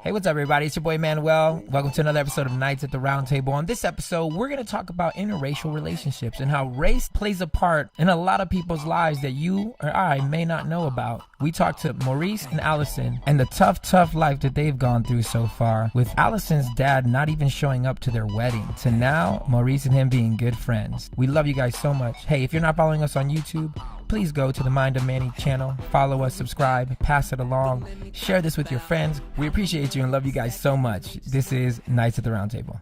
Hey, what's up, everybody? It's your boy, Manuel. Welcome to another episode of Nights at the Round Table. On this episode, we're going to talk about interracial relationships and how race plays a part in a lot of people's lives that you or I may not know about. We talked to Maurice and Alison and the tough life that they've gone through so far, with Alison's dad not even showing up to their wedding, to now Maurice and him being good friends. We love you guys so much. Hey, if you're not following us on YouTube, please go to the Mind of Manny channel, follow us, subscribe, pass it along, share this with your friends. We appreciate you and love you guys so much. This is Nights at the Round Table.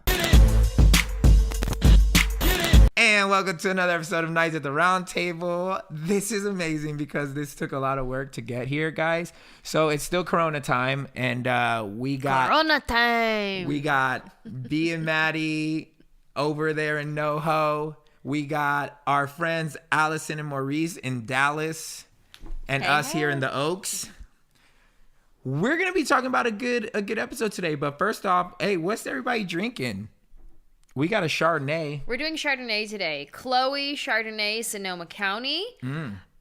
And welcome to another episode of Nights at the Round Table. This is amazing because this took a lot of work to get here, guys. So it's still Corona time, and we got B and Maddie over there in NoHo. We got our friends Alison and Maurice in Dallas, and us here in the Oaks. We're gonna be talking about a good episode today. But first off, hey, what's everybody drinking? We got a Chardonnay. We're doing Chardonnay today. Chloe Chardonnay, Sonoma County.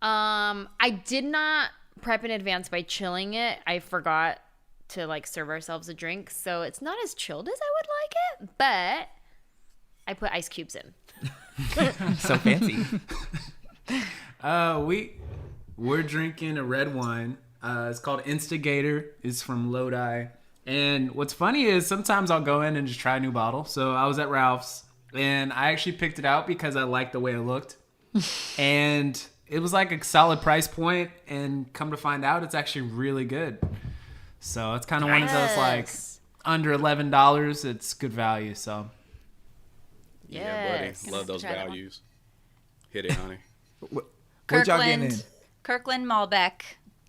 I did not prep in advance by chilling it. I forgot to serve ourselves a drink, so it's not as chilled as I would like it. But I put ice cubes in. So fancy. We're drinking a red wine. It's called Instigator. It's from Lodi. And what's funny is sometimes I'll go in and just try a new bottle. So I was at Ralph's and I actually picked it out because I liked the way it looked. And it was like a solid price point, and come to find out, it's actually really good. So it's kind of one of those under $11. It's good value. So yeah, buddy. Love those values. Hit it, honey. What y'all getting in? Kirkland Malbec.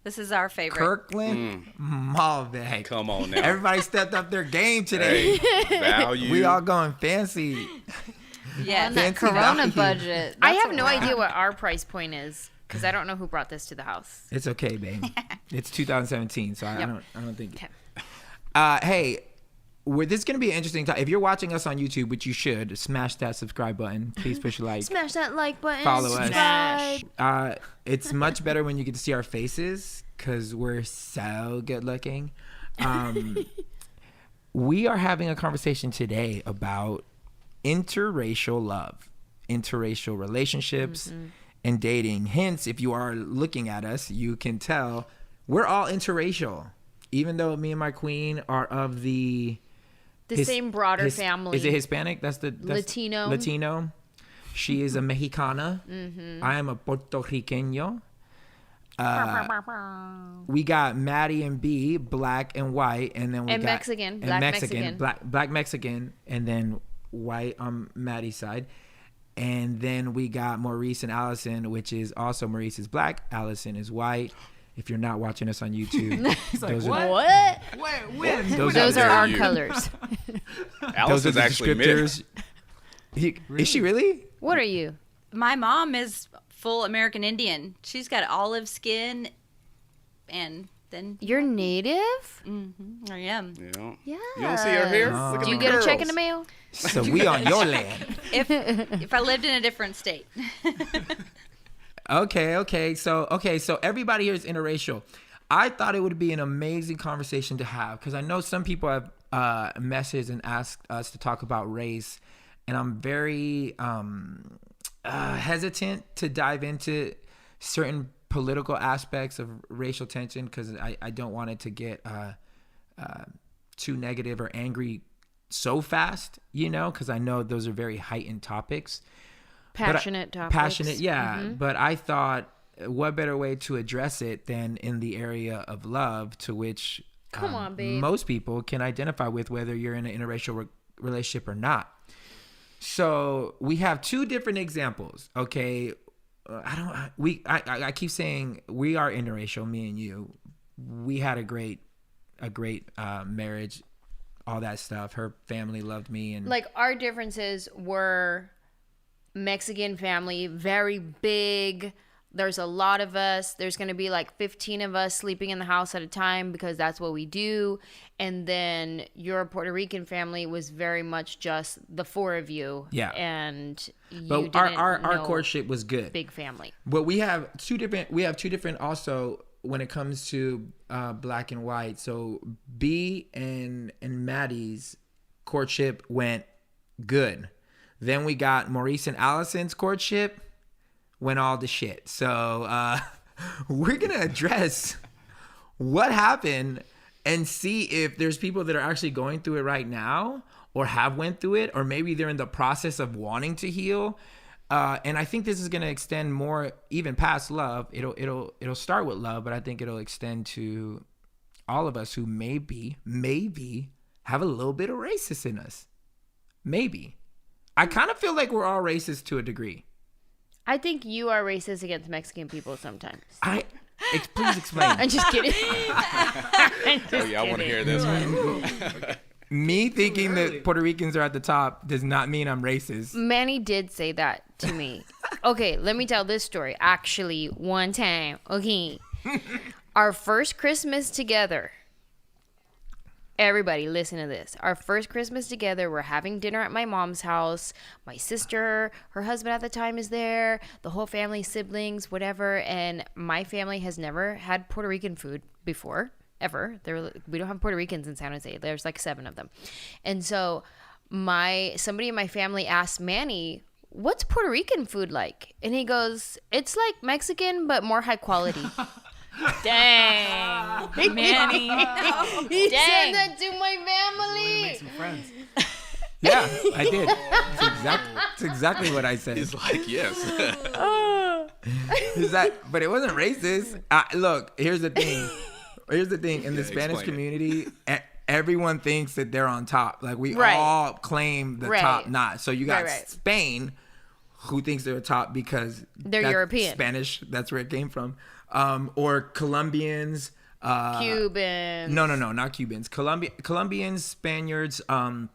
This is our favorite. Kirkland Malbec. Come on now. Everybody stepped up their game today. Hey, value. We all going fancy. Yeah, On that Corona budget. I have no idea. idea what our price point is because I don't know who brought this to the house. It's okay, babe. It's 2017, so I don't think. Okay. Hey, this is going to be an interesting time. If you're watching us on YouTube, which you should, smash that subscribe button. Please push like. Smash that like button. Follow us. Smash. It's much better when you get to see our faces because we're so good looking. We are having a conversation today about interracial love, interracial relationships, and dating. Hence, if you are looking at us, you can tell we're all interracial. Even though me and my queen are of the same broader family. Is it Hispanic? That's Latino. Latino. She is a Mexicana. I am a Puerto Riqueño. We got Maddie and B, black and white, and then we got Mexican, black Mexican, and then white on Maddie's side. And then we got Maurice and Alison, which is also Maurice is black, Alison is white. If you're not watching us on YouTube, Those Those are our colors. Alice is actually descriptors. Is she really? What are you? My mom is full American Indian. She's got olive skin, and then You're native? I am. Yeah. Yeah. You don't see her here? Look at Do you the get curls. a check in the mail? So we on your land. If I lived in a different state. Okay. So everybody here is interracial. I thought it would be an amazing conversation to have because I know some people have messaged and asked us to talk about race, and I'm very hesitant to dive into certain political aspects of racial tension because I don't want it to get too negative or angry so fast, because I know those are very heightened topics. Passionate topics. Yeah. But I thought, what better way to address it than in the area of love, to which Come on, babe. most people can identify with, whether you're in an interracial relationship or not. So we have two different examples. Okay, I keep saying we are interracial, me and you. We had a great marriage, all that stuff. Her family loved me, and Our differences were Mexican family, very big. There's a lot of us. There's going to be 15 of us sleeping in the house at a time because that's what we do. And then your Puerto Rican family was very much just the four of you. Yeah. And but our courtship was good. Big family. But we have two different also when it comes to black and white. So B and Maddie's courtship went good. Then we got Maurice and Allison's courtship went all to shit. So we're gonna address what happened and see if there's people that are actually going through it right now, or have went through it, or maybe they're in the process of wanting to heal. And I think this is going to extend more even past love. It'll start with love, but I think it'll extend to all of us who maybe have a little bit of racist in us. Maybe. I kind of feel like we're all racist to a degree. I think you are racist against Mexican people sometimes. Please explain. I'm just kidding. I want to hear this one. Me thinking that Puerto Ricans are at the top does not mean I'm racist. Manny did say that to me. Okay, let me tell this story. Actually, one time. Okay. Our first Christmas together. Everybody, listen to this. Our first Christmas together, we're having dinner at my mom's house. My sister, her husband at the time is there. The whole family, siblings, whatever. And my family has never had Puerto Rican food before, ever. We don't have Puerto Ricans in San Jose. There's like 7 of them. And so somebody in my family asked Manny, what's Puerto Rican food like? And he goes, it's like Mexican, but more high quality. Dang. Manny. He said that to my family. Make some friends. Yeah, I did. That's exactly what I said. He's like, yes. But it wasn't racist. Look, here's the thing. In the Spanish community, everyone thinks that they're on top. Like we all claim the top notch. So you got Spain, who thinks they're top because they're European. Spanish, that's where it came from. Or Colombians. Cubans. No, not Cubans. Colombians, Spaniards. I'm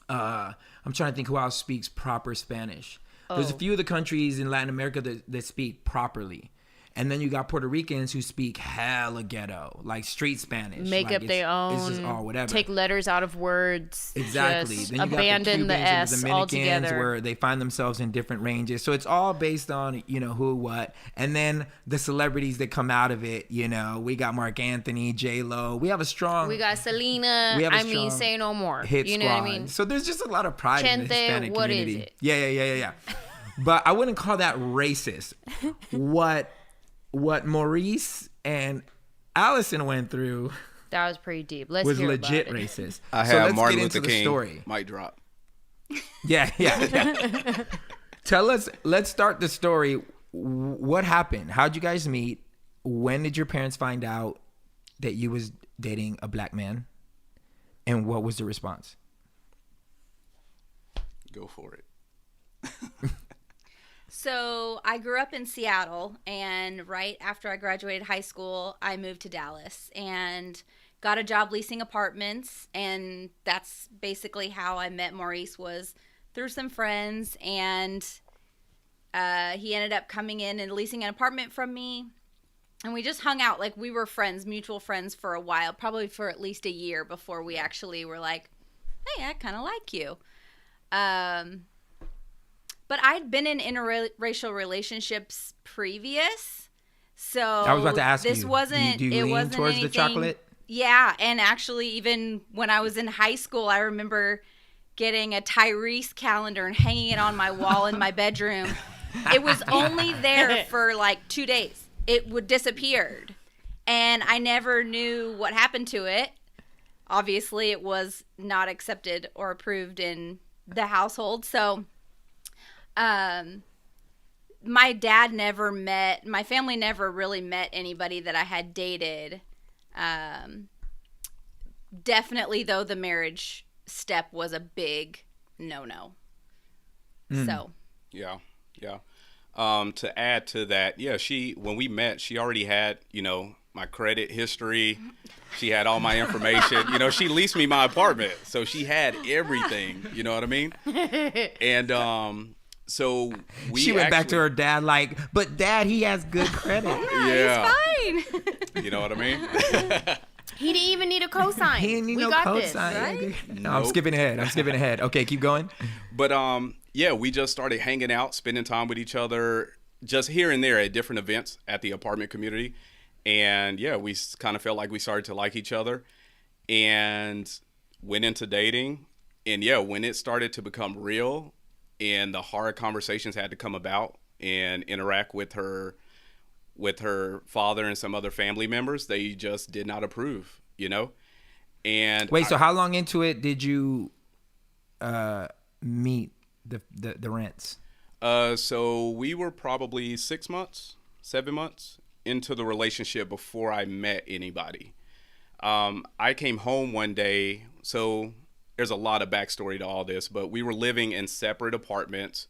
trying to think who else speaks proper Spanish. There's a few of the countries in Latin America that speak properly. And then you got Puerto Ricans who speak hella ghetto, like street Spanish. Make up their own. It's just all whatever. Take letters out of words. Exactly. Just then you abandon got the the Cubans S and the Dominicans altogether. where they find themselves in different ranges. So it's all based on, who, what. And then the celebrities that come out of it, we got Mark Anthony, J-Lo. We have a strong. We got Selena. Say no more. Hit you squad. know what I mean? So there's just a lot of pride in the Hispanic what community. Is it? Yeah. But I wouldn't call that racist. What Maurice and Allison went through that was pretty deep. Let's was hear legit about it. racist. I have let's Martin get Luther into King. the story. Mic drop. Yeah. Let's start the story. What happened? How'd you guys meet? When did your parents find out that you was dating a black man? And what was the response? Go for it. So I grew up in Seattle, and right after I graduated high school, I moved to Dallas and got a job leasing apartments. And that's basically how I met Maurice, was through some friends. And he ended up coming in and leasing an apartment from me. And we just hung out like we were friends, mutual friends for a while, probably for at least a year before we actually were like, hey, I kind of like you. But I'd been in interracial relationships previous, so I was about to ask this you. wasn't. Do you lean wasn't towards anything, the chocolate? Yeah, and actually, even when I was in high school, I remember getting a Tyrese calendar and hanging it on my wall in my bedroom. It was only there for like 2 days. It would disappeared, and I never knew what happened to it. Obviously, it was not accepted or approved in the household, so. My family never really met anybody that I had dated. Definitely, though, the marriage step was a big no-no. So. Yeah. To add to that, when we met, she already had, my credit history. She had all my information. She leased me my apartment. So she had everything. You know what I mean? And, so she went back to her dad like, but Dad, he has good credit. Yeah. It's fine. You know what I mean? He didn't even need a cosign. He didn't need no got cosign. this, right? No, I'm skipping ahead. Okay, keep going. But we just started hanging out, spending time with each other, just here and there at different events at the apartment community. And yeah, we kind of felt like we started to like each other and went into dating. And yeah, when it started to become real and the hard conversations had to come about and interact with her father and some other family members, they just did not approve, you know? And Wait, so how long into it did you meet the Rents? So we were probably 7 months into the relationship before I met anybody. I came home one day, so there's a lot of backstory to all this, but we were living in separate apartments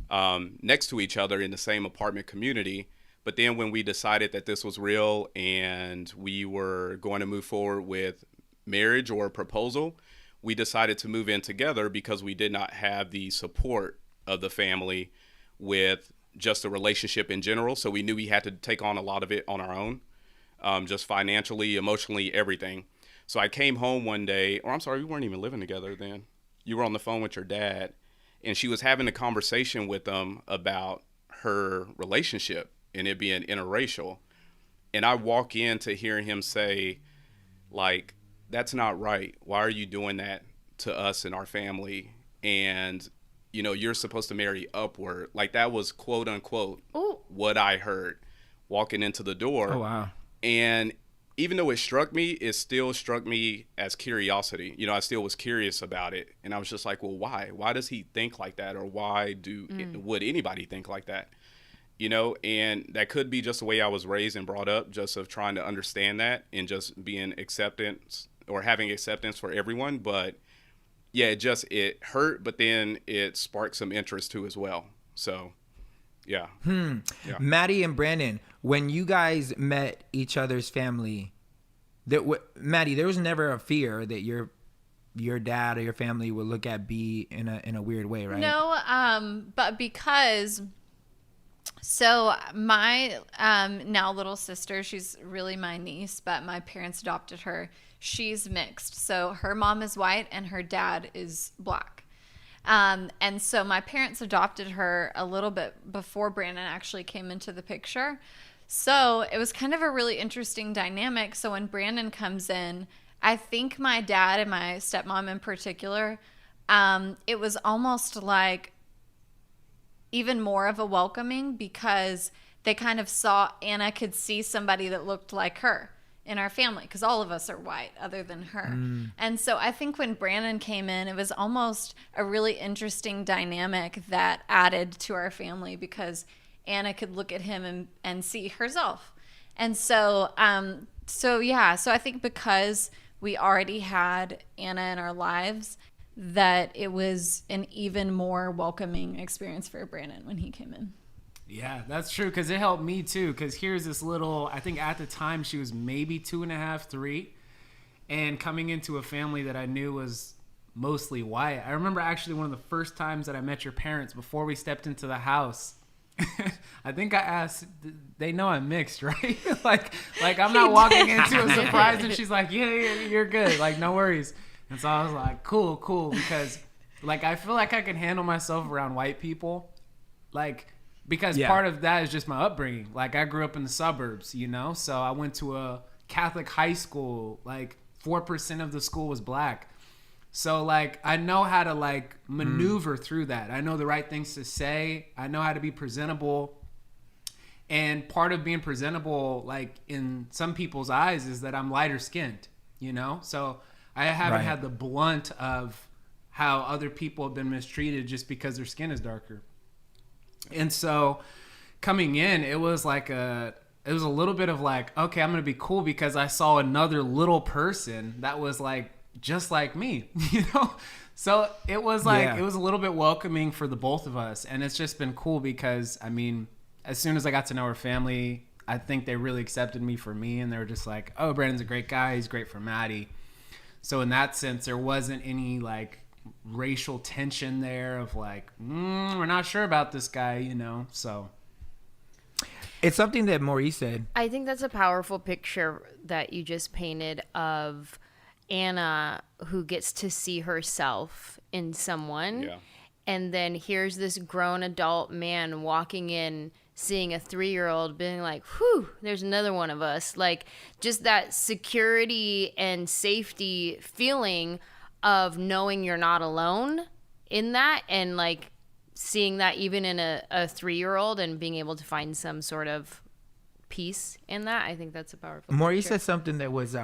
next to each other in the same apartment community. But then when we decided that this was real and we were going to move forward with marriage or a proposal, we decided to move in together because we did not have the support of the family with just the relationship in general. So we knew we had to take on a lot of it on our own, just financially, emotionally, everything. So I came home one day, or I'm sorry, we weren't even living together then. You were on the phone with your dad, and she was having a conversation with him about her relationship and it being interracial. And I walk in to hear him say, like, that's not right. Why are you doing that to us and our family? And, you know, you're supposed to marry upward. Like, that was quote unquote what I heard walking into the door. Oh, wow. And even though it still struck me as curiosity. You know, I still was curious about it. And I was just like, well, why? Why does he think like that? Or why would anybody think like that? You know, and that could be just the way I was raised and brought up, just of trying to understand that and just being acceptance or having acceptance for everyone. But yeah, it hurt, but then it sparked some interest too as well. So, yeah. Yeah. Maddie and Brandon, when you guys met each other's family, Maddie, there was never a fear that your dad or your family would look at B in a weird way, right? No, but because... So my now little sister, she's really my niece, but my parents adopted her. She's mixed. So her mom is white and her dad is black. And so my parents adopted her a little bit before Brandon actually came into the picture. So it was kind of a really interesting dynamic. So when Brandon comes in, I think my dad and my stepmom in particular, it was almost like even more of a welcoming because they kind of saw Anna could see somebody that looked like her in our family because all of us are white other than her. And so I think when Brandon came in, it was almost a really interesting dynamic that added to our family because Anna could look at him and see herself. And so, so I think because we already had Anna in our lives, that it was an even more welcoming experience for Brandon when he came in. Yeah, that's true, because it helped me too, because here's this little, I think at the time she was maybe 2.5, 3, and coming into a family that I knew was mostly white. I remember actually one of the first times that I met your parents before we stepped into the house. I think I asked, they know I'm mixed, right? like I'm not walking into a surprise and she's like, yeah, you're good, like no worries. And so I was like, cool, because like I feel like I can handle myself around white people, like because part of that is just my upbringing. Like I grew up in the suburbs, you know, so I went to a Catholic high school. Like 4% of the school was black, so like I know how to like maneuver through that. I know the right things to say. I know how to be presentable. And part of being presentable, like in some people's eyes, is that I'm lighter skinned, you know, so I haven't had the blunt of how other people have been mistreated just because their skin is darker. And so coming in, it was a little bit of like, okay, I'm going to be cool because I saw another little person that was like, just like me, you know? So it was like, it was a little bit welcoming for the both of us. And it's just been cool because, I mean, as soon as I got to know her family, I think they really accepted me for me. And they were just like, oh, Brandon's a great guy. He's great for Maddie. So in that sense, there wasn't any like racial tension there of like, we're not sure about this guy, you know? So it's something that Maurice said. I think that's a powerful picture that you just painted of Anna who gets to see herself in someone. Yeah. And then here's this grown adult man walking in seeing a 3-year-old being like, whew, there's another one of us. Like, just that security and safety feeling of knowing you're not alone in that, and like seeing that even in a 3-year-old and being able to find some sort of peace in that. I think that's a powerful Maurice picture. said something that was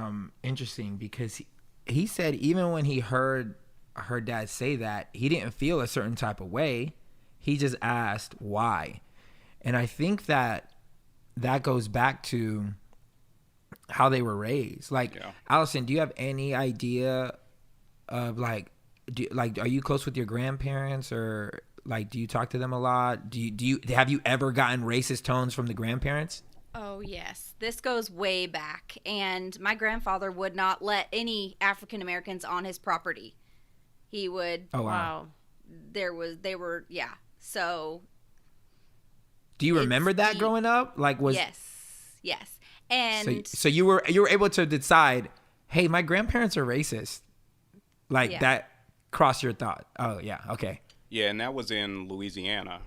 interesting, because he said even when he heard her dad say that, he didn't feel a certain type of way. He just asked why. And I think that goes back to how they were raised. Like, Allison, do you have any idea of like, are you close with your grandparents, or like, do you talk to them a lot? Have you ever gotten racist tones from the grandparents? Oh, yes. This goes way back. And my grandfather would not let any African Americans on his property. He would. Oh, wow. Yeah. So. Do you remember that growing up? Like, Yes. And so you were able to decide, hey, my grandparents are racist. Like, that crossed your thought. Oh, yeah. Okay. Yeah, and that was in Louisiana.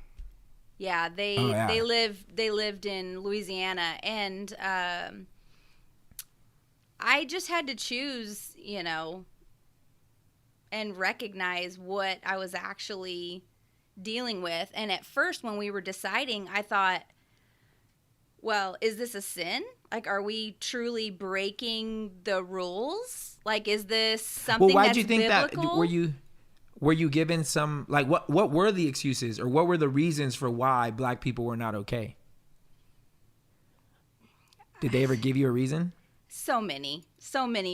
Yeah, they lived in Louisiana, and I just had to choose, and recognize what I was actually dealing with. And at first, when we were deciding, I thought, well, is this a sin? Like, are we truly breaking the rules? Like, is this something why'd that's you think biblical? that? Were you given some, like, what were the excuses, or what were the reasons for why black people were not okay? Did they ever give you a reason? So many,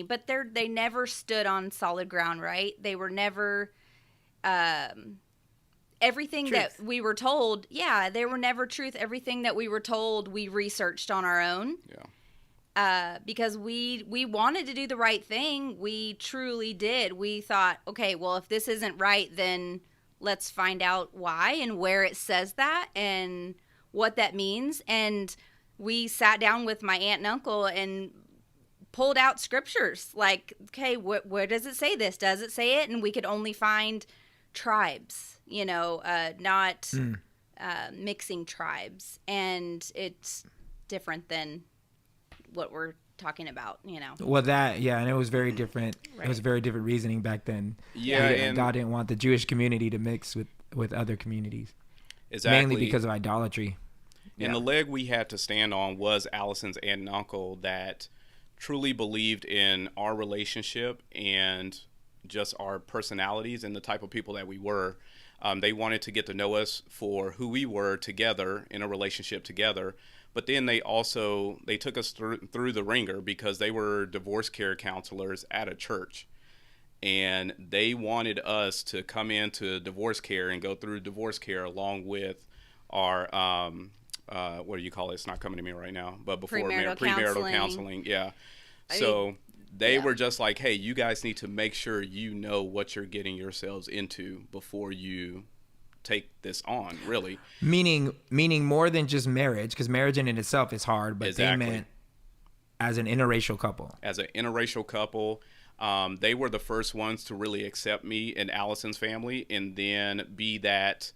but they never stood on solid ground, right? They were never, everything Truth. that we were told, they were never truth. Everything that we were told, we researched on our own. Yeah. Because we wanted to do the right thing. We truly did. We thought, okay, well, if this isn't right, then let's find out why and where it says that and what that means. And we sat down with my aunt and uncle and pulled out scriptures. Like, okay, where does it say this? Does it say it? And we could only find tribes, not mixing tribes. And it's different than what we're talking about, Well, and it was very different. Right. It was very different reasoning back then. Yeah, and God didn't want the Jewish community to mix with other communities. exactly. Mainly because of idolatry. And the leg we had to stand on was Allison's aunt and uncle that truly believed in our relationship and just our personalities and the type of people that we were. They wanted to get to know us for who we were together in a relationship together. But then they took us through the ringer because they were divorce care counselors at a church. And they wanted us to come into divorce care and go through divorce care along with our, what do you call it? It's not coming to me right now. But before premarital counseling. Yeah. They were just like, hey, you guys need to make sure you know what you're getting yourselves into before you take this on, really. Meaning more than just marriage, because marriage in itself is hard, but Exactly. they meant as an interracial couple. As an interracial couple, they were the first ones to really accept me and Allison's family and then be that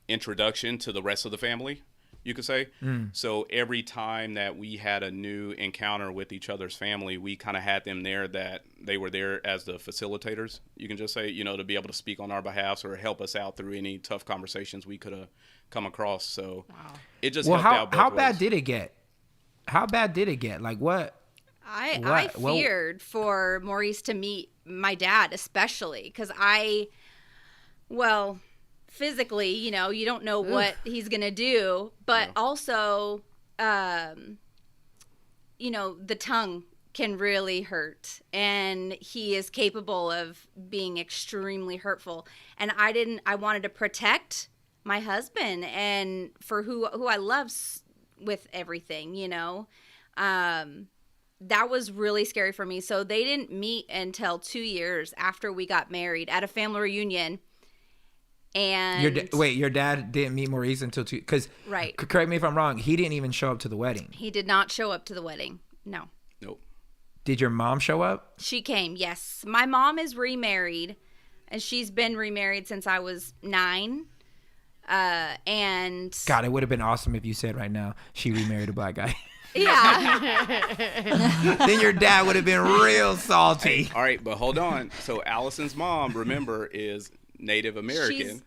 introduction to the rest of the family, you could say. So every time that we had a new encounter with each other's family, we kind of had them there, that they were there as the facilitators, you can just say, to be able to speak on our behalf or help us out through any tough conversations we could have come across. So it just helped out both how ways. bad did it get? How bad did it get? Like, what? I feared for Maurice to meet my dad, especially because physically, you don't know what he's going to do, but also, the tongue can really hurt, and he is capable of being extremely hurtful. And I wanted to protect my husband and for who I love with everything, that was really scary for me. So they didn't meet until 2 years after we got married at a family reunion. And your dad didn't meet Maurice until 2, because right. Correct me if I'm wrong, he didn't even show up to the wedding. He did not show up to the wedding. No. Nope. Did your mom show up? She came, yes. My mom is remarried, and she's been remarried since I was 9. And God, it would have been awesome if you said right now she remarried a black guy. yeah. Then your dad would have been real salty. All right, but hold on. So Allison's mom, remember, is Native American.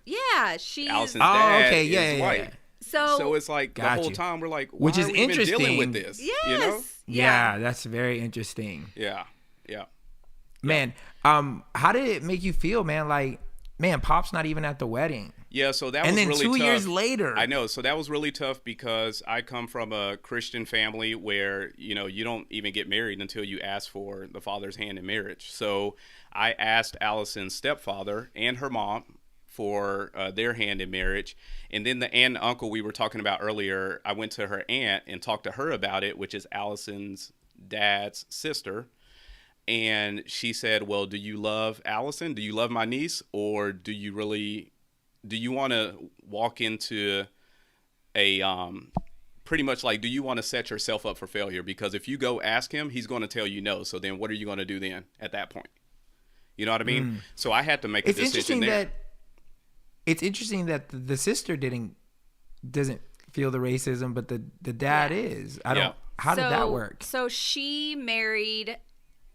She's Allison's dad yeah, is yeah, white. yeah. So it's like the Got whole you. time we're like, Which why is are we even dealing interesting. with this? Yes. You know? Yeah, that's very interesting. Yeah. Yeah. Man, how did it make you feel, man? Like, man, Pop's not even at the wedding. Yeah, so that And was then really 2 tough. years later. I know. So that was really tough because I come from a Christian family where, you know, you don't even get married until you ask for the father's hand in marriage. So I asked Allison's stepfather and her mom for their hand in marriage. And then the aunt and uncle we were talking about earlier, I went to her aunt and talked to her about it, which is Allison's dad's sister. And she said, well, do you love Allison? Do you love my niece? Or do you want to walk into a pretty much like, do you want to set yourself up for failure? Because if you go ask him, he's going to tell you no. So then what are you going to do then at that point? You know what I mean? So I had to make a decision there. It's interesting that the sister doesn't feel the racism, but the dad is. How did that work? So she married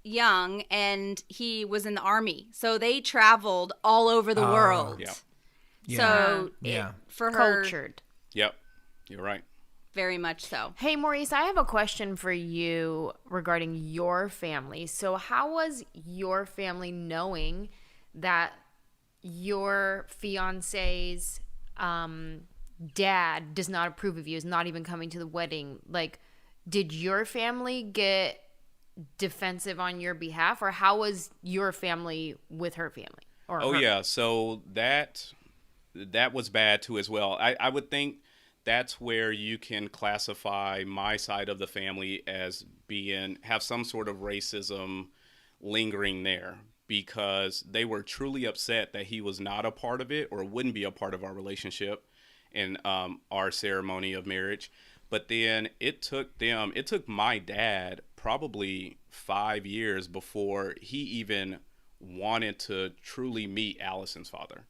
young, and he was in the army. So they traveled all over the world. Yeah. So for her, Cultured. Yep. You're right. very much so. Hey, Maurice, I have a question for you regarding your family. So how was your family knowing that your fiance's dad does not approve of you, is not even coming to the wedding? Like, did your family get defensive on your behalf, or how was your family with her family? Or yeah, so that was bad too as well. I would think that's where you can classify my side of the family as have some sort of racism lingering there, because they were truly upset that he was not a part of it or wouldn't be a part of our relationship and our ceremony of marriage. But then it took my dad probably 5 years before he even wanted to truly meet Allison's father,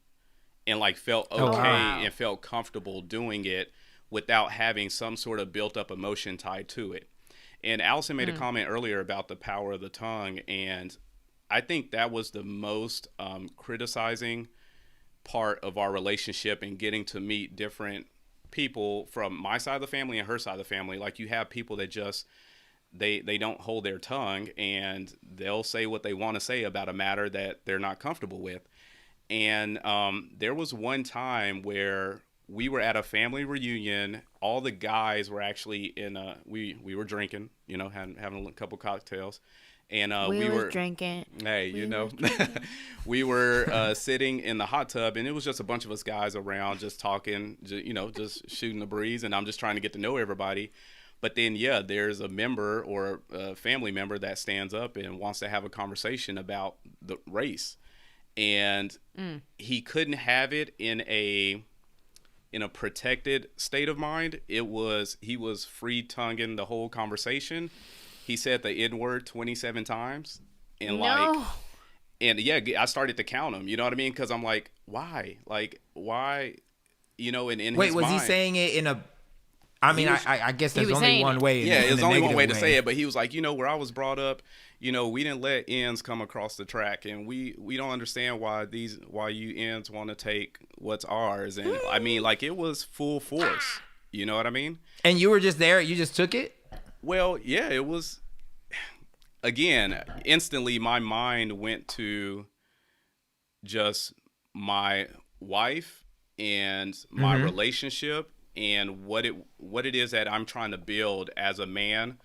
and like felt okay and felt comfortable doing it without having some sort of built up emotion tied to it. And Allison made a comment earlier about the power of the tongue, and I think that was the most criticizing part of our relationship, and getting to meet different people from my side of the family and her side of the family. Like, you have people that just they don't hold their tongue, and they'll say what they want to say about a matter that they're not comfortable with. And there was one time where we were at a family reunion. All the guys were actually we were drinking, having a couple cocktails, and we were drinking. Hey, we were sitting in the hot tub, and it was just a bunch of us guys around, just talking, just shooting the breeze, and I'm just trying to get to know everybody. But then, there's a member or a family member that stands up and wants to have a conversation about the race, and he couldn't have it in a protected state of mind. He was free-tonguing the whole conversation. He said the N-word 27 times, and I started to count them. You know what I mean? Because I'm like, why? Like, why? In Wait, his was mind, he saying it in a? I mean, I guess there's only one way. There's only one way to say it. But he was like, where I was brought up, we didn't let ends come across the track, and we don't understand why you ends want to take what's ours. And I mean, like, it was full force. You know what I mean? And you were just there. You just took it. Well, yeah, it was. Again, instantly my mind went to just my wife and my relationship, and what it is that I'm trying to build as a man,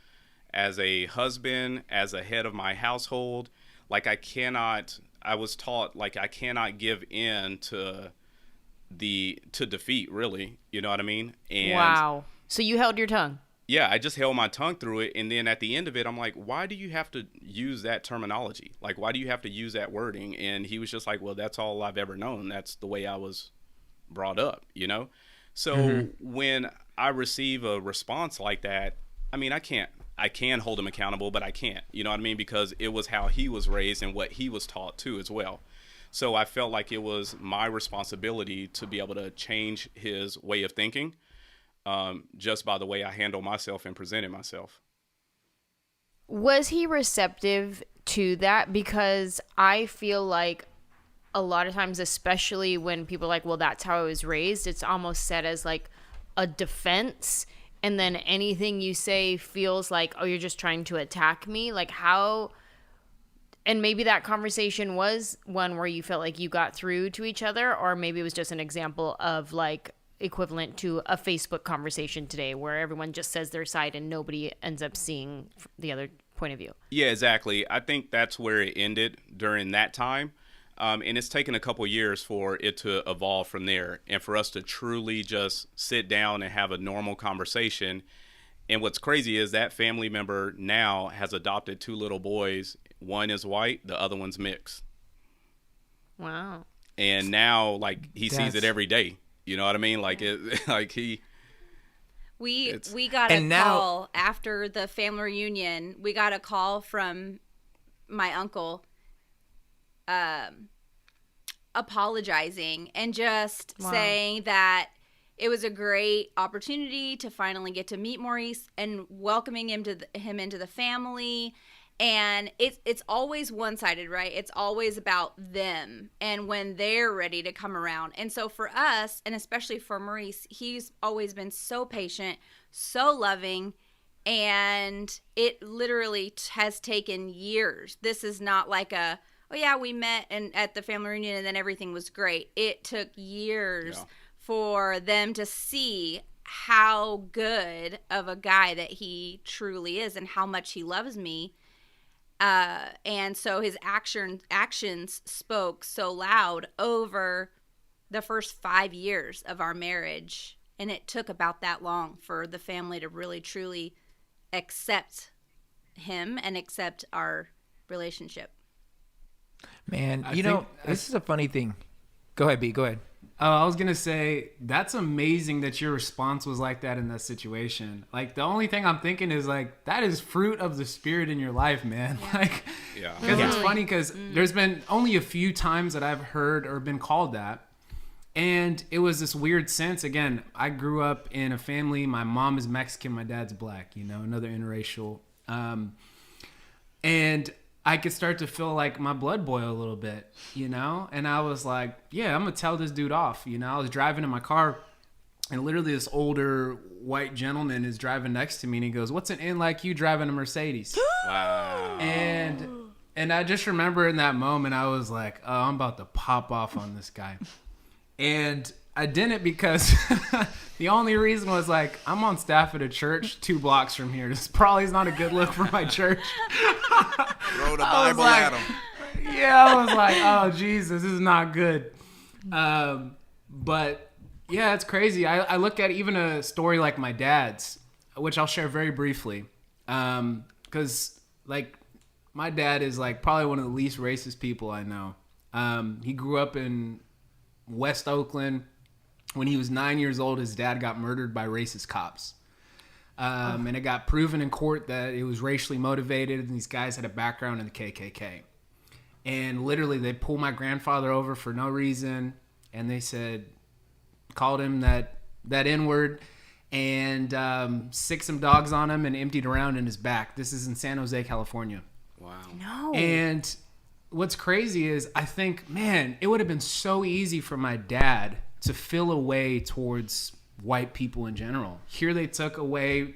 as a husband, as a head of my household. Like, I was taught, like, I cannot give in to defeat, really. You know what I mean? And Wow. So you held your tongue. yeah, I just held my tongue through it. And then at the end of it, I'm like, why do you have to use that terminology? Like, why do you have to use that wording? And he was just like, well, that's all I've ever known. That's the way I was brought up, So when I receive a response like that, I mean, I can hold him accountable, but I can't, you know what I mean? Because it was how he was raised and what he was taught too as well. So I felt like it was my responsibility to be able to change his way of thinking, just by the way I handle myself and presented myself. Was he receptive to that? Because I feel like a lot of times, especially when people are like, well, that's how I was raised, it's almost said as like a defense. And then anything you say feels like, oh, you're just trying to attack me. Like how, and maybe that conversation was one where you felt like you got through to each other, or maybe it was just an example of like equivalent to a Facebook conversation today where everyone just says their side and nobody ends up seeing the other point of view. Yeah, exactly. I think that's where it ended during that time. And it's taken a couple years for it to evolve from there and for us to truly just sit down and have a normal conversation. And what's crazy is that family member now has adopted 2 little boys. One is white, the other one's mixed. Wow. And now, like, he sees it every day. You know what I mean? Like, We got a call after the family reunion. We got a call from my uncle apologizing and just saying that it was a great opportunity to finally get to meet Maurice and welcoming him into the family. And it's always one-sided, right? It's always about them and when they're ready to come around. And so for us, and especially for Maurice, he's always been so patient, so loving, and it literally has taken years. This is not like a, oh yeah, we met and at the family reunion and then everything was great. It took years for them to see how good of a guy that he truly is and how much he loves me. And so his actions spoke so loud over the first 5 years of our marriage. And it took about that long for the family to really, truly accept him and accept our relationship. Man, this is a funny thing. Go ahead, B. Go ahead. I was going to say, that's amazing that your response was like that in that situation. Like, the only thing I'm thinking is, like, that is fruit of the Spirit in your life, man. Yeah. Like, because it's funny because there's been only a few times that I've heard or been called that. And it was this weird sense. Again, I grew up in a family. My mom is Mexican. My dad's black, another interracial. And I could start to feel like my blood boil a little bit, and I was like, yeah, I'm going to tell this dude off. I was driving in my car and literally this older white gentleman is driving next to me and he goes, what's an in like you driving a Mercedes? wow. And I just remember in that moment, I was like, oh, I'm about to pop off on this guy. And I didn't because the only reason was like, I'm on staff at a church 2 blocks from here. This probably is not a good look for my church. Throw the Bible at him. Yeah, I was like, oh, Jesus, this is not good. But yeah, it's crazy. I look at even a story like my dad's, which I'll share very briefly. Because like my dad is like probably one of the least racist people I know. He grew up in West Oakland. When he was 9 years old, his dad got murdered by racist cops. And it got proven in court that it was racially motivated and these guys had a background in the KKK. And literally they pulled my grandfather over for no reason. And they called him that N-word and sicked some dogs on him and emptied around in his back. This is in San Jose, California. Wow. No. And what's crazy is I think, man, it would have been so easy for my dad to feel a way towards white people in general. Here they took away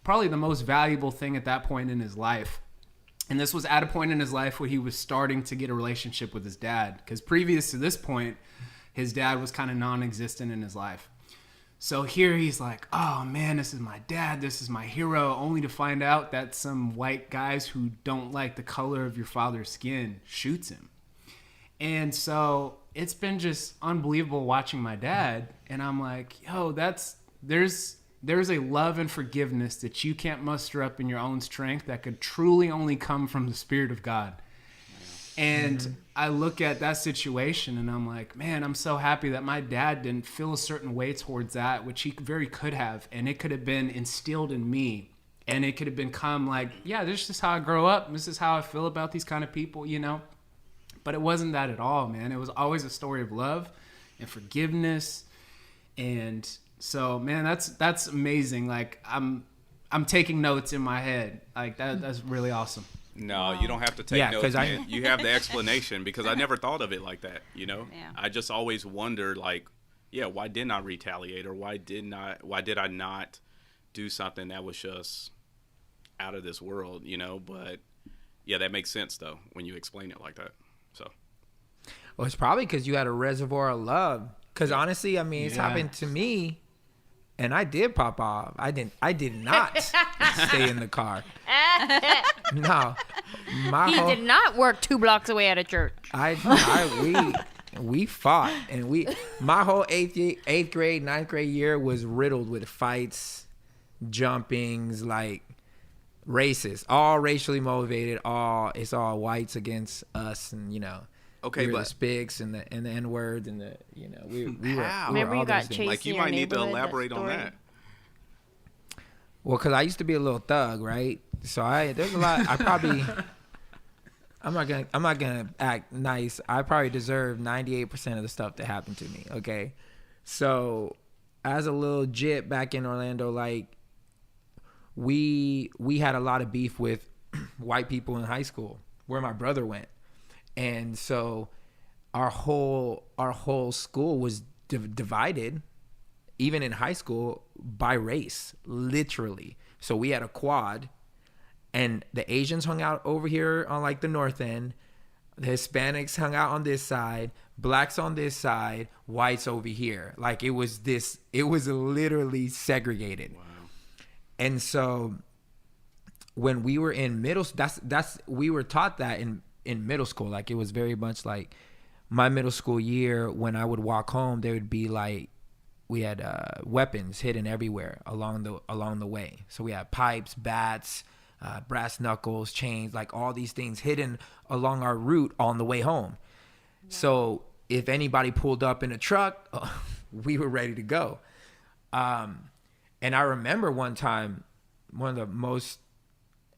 probably the most valuable thing at that point in his life. And this was at a point in his life where he was starting to get a relationship with his dad. Because previous to this point, his dad was kind of non-existent in his life. So here he's like, oh man, this is my dad. This is my hero. Only to find out that some white guys who don't like the color of your father's skin shoots him. And so it's been just unbelievable watching my dad. And I'm like, yo, there's a love and forgiveness that you can't muster up in your own strength that could truly only come from the Spirit of God. And I look at that situation and I'm like, man, I'm so happy that my dad didn't feel a certain way towards that, which he very could have. And it could have been instilled in me. And it could have become like, yeah, this is how I grow up. This is how I feel about these kind of people, But it wasn't that at all, man. It was always a story of love and forgiveness. And so, man, that's amazing. Like I'm taking notes in my head. Like that's really awesome. No, you don't have to take notes, man. You have the explanation, because I never thought of it like that, you know? Yeah. I just always wondered, like, why didn't I retaliate, or why did I not do something that was just out of this world, you know? But yeah, that makes sense though when you explain it like that. So, Well, it's probably because you had a reservoir of love. Because honestly, I mean, it's happened to me, and I did pop off. I did not stay in the car. No, He did not work 2 blocks away at a church. We fought, and my whole eighth grade, 9th grade year was riddled with fights, jumpings, like racist, all racially motivated. It's all whites against us, and you know. Okay, we were but the spigs and the N words and the, you know, we were. Remember you got chased. Like, you might need to elaborate on that. Well, because I used to be a little thug, right? So there's a lot. I'm not gonna act nice. I probably deserve 98% of the stuff that happened to me. Okay, so as a little jit back in Orlando, like we had a lot of beef with white people in high school where my brother went, and so our whole school was divided, even in high school, by race, literally. So we had a quad, and the Asians hung out over here on like the north end, the Hispanics hung out on this side, blacks on this side, whites over here. Like it was literally segregated. Wow. And so when we were in middle, we were taught that in middle school. Like it was very much like my middle school year. When I would walk home, there would be like, we had weapons hidden everywhere along the way. So we had pipes, bats, brass knuckles, chains, like all these things hidden along our route on the way home. Yeah. So if anybody pulled up in a truck, we were ready to go. And I remember one time, one of the most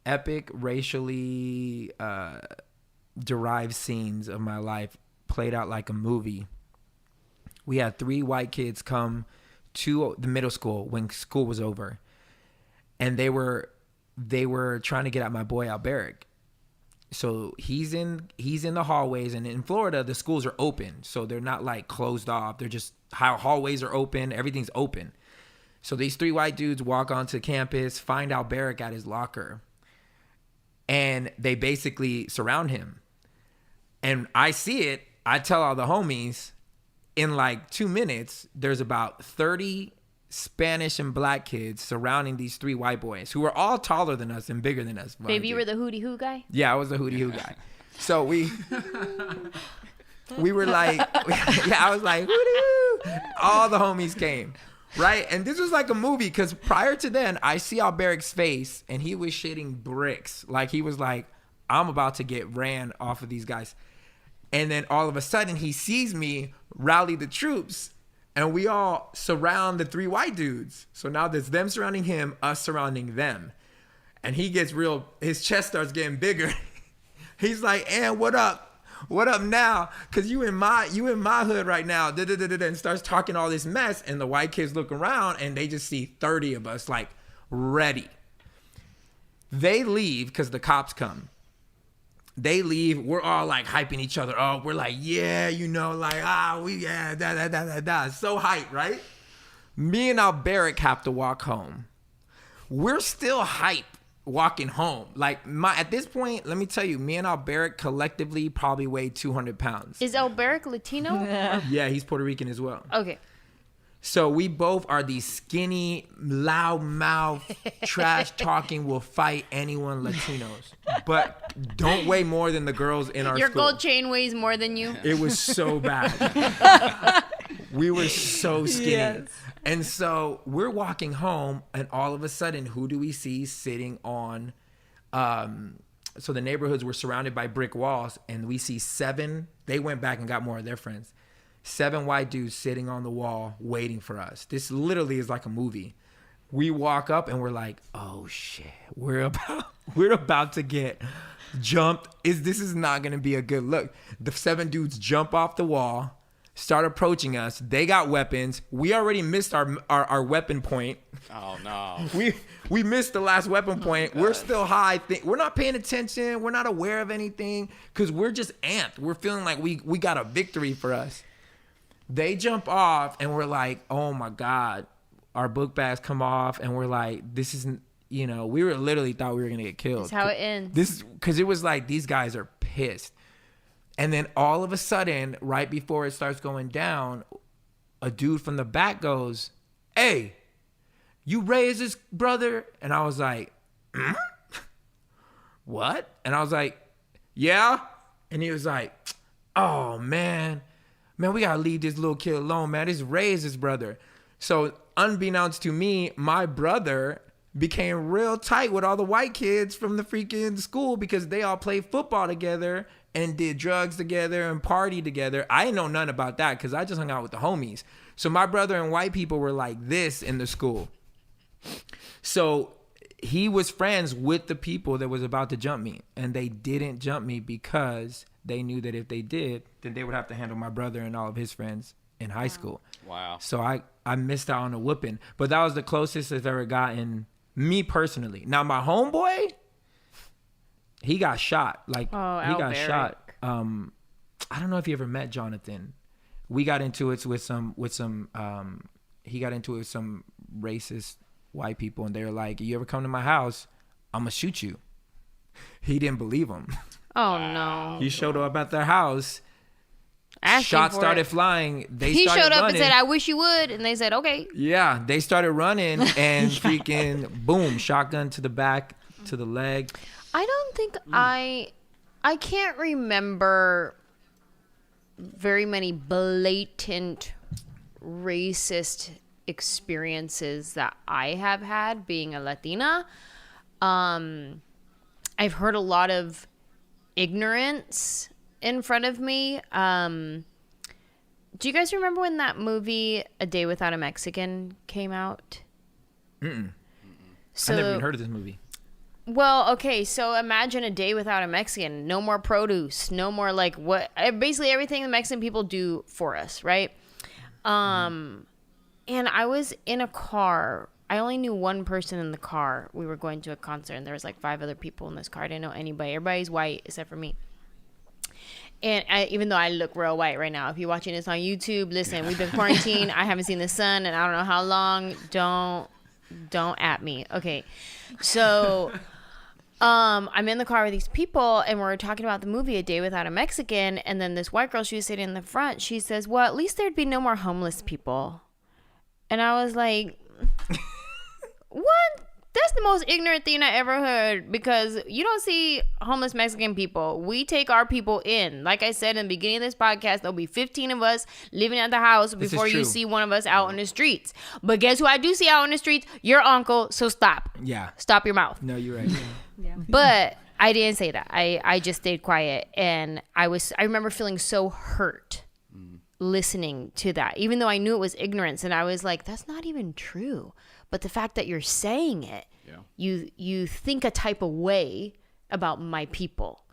epic racially derived scenes of my life played out like a movie. We had 3 white kids come to the middle school when school was over, and they were trying to get at my boy Alberic. So he's in the hallways, and in Florida the schools are open, so they're not like closed off. They're just how hallways are open, everything's open. So these 3 white dudes walk onto campus, find Alberic at his locker, and they basically surround him. And I see it. I tell all the homies. In like 2 minutes, there's about 30 Spanish and black kids surrounding these 3 white boys who were all taller than us and bigger than us. Baby, you were the hootie hoo guy? Yeah, I was the hootie hoo guy. So we were like, I was like, hootie hoo. All the homies came, right? And this was like a movie, because prior to then, I see Alberic's face and he was shitting bricks. Like he was like, I'm about to get ran off of these guys. And then all of a sudden he sees me rally the troops, and we all surround the 3 white dudes. So now there's them surrounding him, us surrounding them. And he gets his chest starts getting bigger. He's like, "And what up? What up now? Cause you in my hood right now." And starts talking all this mess. And the white kids look around and they just see 30 of us like ready. They leave because the cops come. They leave. We're all like hyping each other up. We're like, yeah, you know, like, so hype, right? Me and Alberic have to walk home. We're still hype walking home. Like at this point, let me tell you, me and Alberic collectively probably weigh 200 pounds. Is Alberic Latino? Yeah, he's Puerto Rican as well. Okay. So we both are these skinny, loud mouth, trash talking, will fight anyone Latinos, but don't weigh more than the girls in our Your school. gold chain weighs more than you. It was so bad. We were so skinny. Yes. And so we're walking home, and all of a sudden, who do we see sitting on? So the neighborhoods were surrounded by brick walls, and we see 7. They went back and got more of their friends. 7 white dudes sitting on the wall waiting for us. This literally is like a movie. We walk up and we're like, oh shit, we're about to get jumped. This is not gonna be a good look. The 7 dudes jump off the wall, start approaching us. They got weapons. We already missed our weapon point. Oh no. We missed the last weapon point. We're still high. We're not paying attention. We're not aware of anything because we're just amped. We're feeling like we got a victory for us. They jump off and we're like, oh my God. Our book bags come off and we're like, this isn't, we were literally thought we were going to get killed. That's how it ends. This is because it was like, these guys are pissed. And then all of a sudden, right before it starts going down, a dude from the back goes, hey, you Reyes' brother? And I was like, what? And I was like, yeah. And he was like, oh man, we got to leave this little kid alone, man. This is Reyes' brother. So unbeknownst to me, my brother became real tight with all the white kids from the freaking school because they all played football together and did drugs together and partied together. I didn't know nothing about that because I just hung out with the homies. So my brother and white people were like this in the school. So he was friends with the people that was about to jump me, and they didn't jump me because they knew that if they did, then they would have to handle my brother and all of his friends in high school. Wow. So I missed out on a whooping, but that was the closest I've ever gotten, me personally. Now my homeboy, he got shot. Like he got shot. I don't know if you ever met Jonathan. We got into it with some he got into it with some racist white people, and they were like, you ever come to my house, I'm gonna shoot you. He didn't believe him. Oh no. He showed up at their house. Asking Shots for started it. flying. He showed up and said, I wish you would. And they said, okay. Yeah, they started running and freaking boom, shotgun to the back, to the leg. I don't think I can't remember very many blatant racist experiences that I have had being a Latina. I've heard a lot of ignorance in front of me. Do you guys remember when that movie A Day Without a Mexican came out? So, I never even heard of this movie. Well, okay, so imagine a day without a Mexican. No more produce, no more like basically everything the Mexican people do for us, right? And I was in a car. I only knew one person in the car. We were going to a concert and there was like 5 other people in this car. I didn't know anybody. Everybody's white except for me. And even though I look real white right now, if you're watching this on YouTube, listen, we've been quarantined. I haven't seen the sun and I don't know how long. Don't at me. Okay. So I'm in the car with these people and we're talking about the movie A Day Without a Mexican. And then this white girl, she was sitting in the front. She says, well, at least there'd be no more homeless people. And I was like, what? That's the most ignorant thing I ever heard, because you don't see homeless Mexican people. We take our people in. Like I said in the beginning of this podcast, there'll be 15 of us living at the house before you see one of us out on the streets. But guess who I do see out on the streets? Your uncle. So stop. Yeah. Stop your mouth. No, you're right. Yeah. But I didn't say that. I just stayed quiet. And I remember feeling so hurt listening to that, even though I knew it was ignorance. And I was like, that's not even true. But the fact that you're saying it, you think a type of way about my people.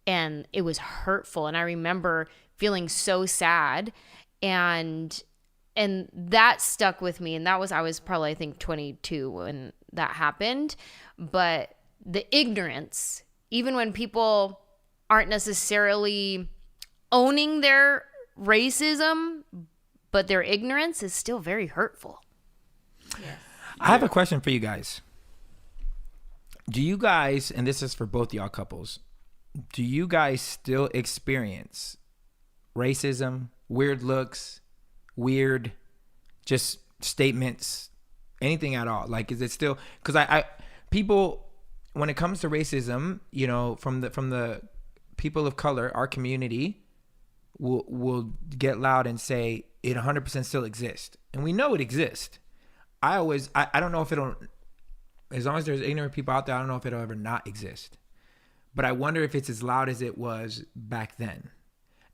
And it was hurtful. And I remember feeling so sad. And that stuck with me. And I was probably, I think, 22 when that happened. But the ignorance, even when people aren't necessarily owning their racism, but their ignorance is still very hurtful. Yes. I have a question for you guys. Do you guys, and this is for both y'all couples, do you guys still experience racism, weird looks, weird just statements, anything at all? Like, is it still, because I people, when it comes to racism, from the people of color, our community will get loud and say it 100% still exists. And we know it exists. I don't know if it'll, as long as there's ignorant people out there, I don't know if it'll ever not exist. But I wonder if it's as loud as it was back then.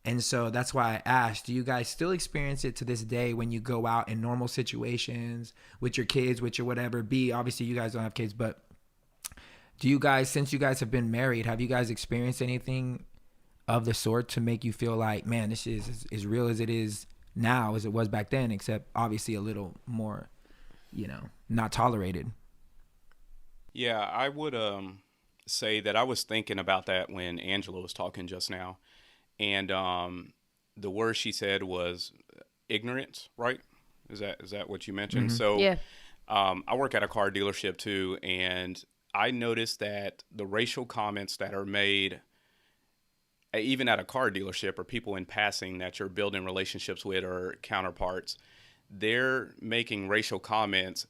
And so that's why I asked, do you guys still experience it to this day when you go out in normal situations with your kids, with your whatever be? Obviously, you guys don't have kids, but do you guys, since you guys have been married, have you guys experienced anything of the sort to make you feel like, man, this is as real as it is now as it was back then, except obviously a little more, not tolerated? Yeah, I would say that I was thinking about that when Angela was talking just now. And the word she said was ignorance, right? Is that what you mentioned? Mm-hmm. So Yeah. I work at a car dealership too, and I noticed that the racial comments that are made, even at a car dealership, or people in passing that you're building relationships with or counterparts, they're making racial comments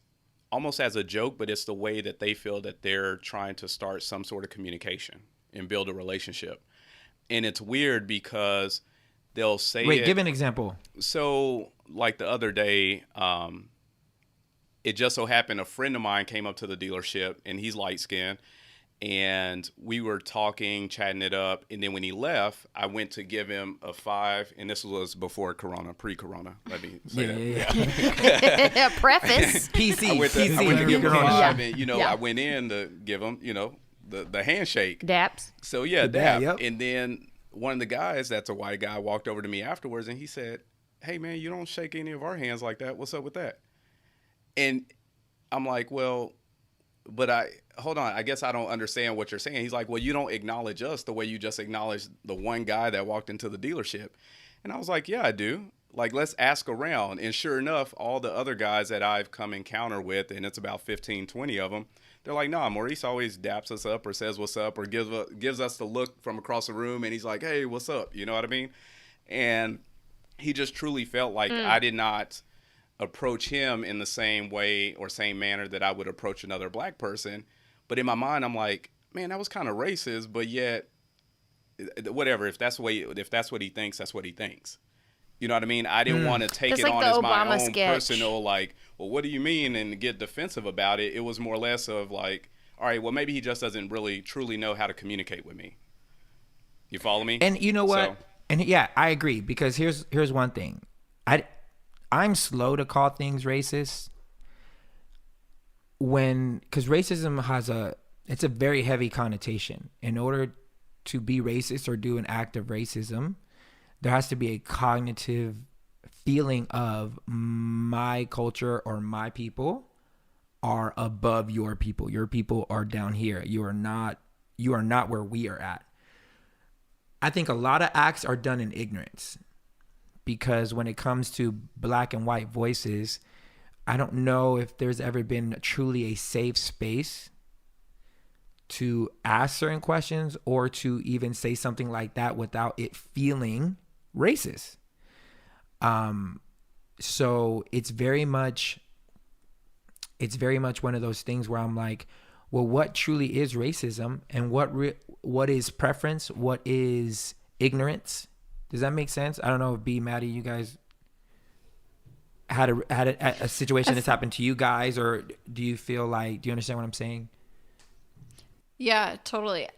almost as a joke, but it's the way that they feel that they're trying to start some sort of communication and build a relationship. And it's weird because they'll say Wait, give an example. So, like the other day, it just so happened a friend of mine came up to the dealership, and he's light-skinned, and we were talking, chatting it up, and then when he left, I went to give him a 5, and this was before Corona, pre-Corona, let me say that. Yeah. Preface. PC. I went to give him a Yeah. 5, and, Yeah. I went in to give him, the handshake. Daps. So yeah, The dab, dab. yep. And then one of the guys, that's a white guy, walked over to me afterwards, and he said, "Hey man, you don't shake any of our hands like that. What's up with that?" And I'm like, "Well, but hold on. I guess I don't understand what you're saying." He's like, "Well, you don't acknowledge us the way you just acknowledged the one guy that walked into the dealership." And I was like, "Yeah, I do. Like, let's ask around." And sure enough, all the other guys that I've come encounter with, and it's about 15, 20 of them, they're like, "Nah, Maurice always daps us up or says what's up or gives us the look from across the room." And he's like, "Hey, what's up?" You know what I mean? And he just truly felt like I did not approach him in the same way or same manner that I would approach another black person. But in my mind, I'm like, man, that was kind of racist, but yet whatever, if that's what he thinks, that's what he thinks. You know what I mean? I didn't want to take That's it like on the as my Obama own sketch. personal, like, well, what do you mean? And get defensive about it. It was more or less of like, all right, well, maybe he just doesn't really truly know how to communicate with me. You follow me? And you know what? So, And yeah, I agree, because here's one thing. I'm slow to call things racist because racism it's a very heavy connotation. In order to be racist or do an act of racism, there has to be a cognitive feeling of my culture or my people are above your people. Your people are down here. You are not where we are at. I think a lot of acts are done in ignorance, because when it comes to black and white voices, I don't know if there's ever been truly a safe space to ask certain questions or to even say something like that without it feeling racist. So it's very much one of those things where I'm like, well, what truly is racism, and what is preference? What is ignorance? Does that make sense? I don't know if B, Maddie, you guys had a situation that's happened to you guys, or do you understand what I'm saying? Yeah, totally.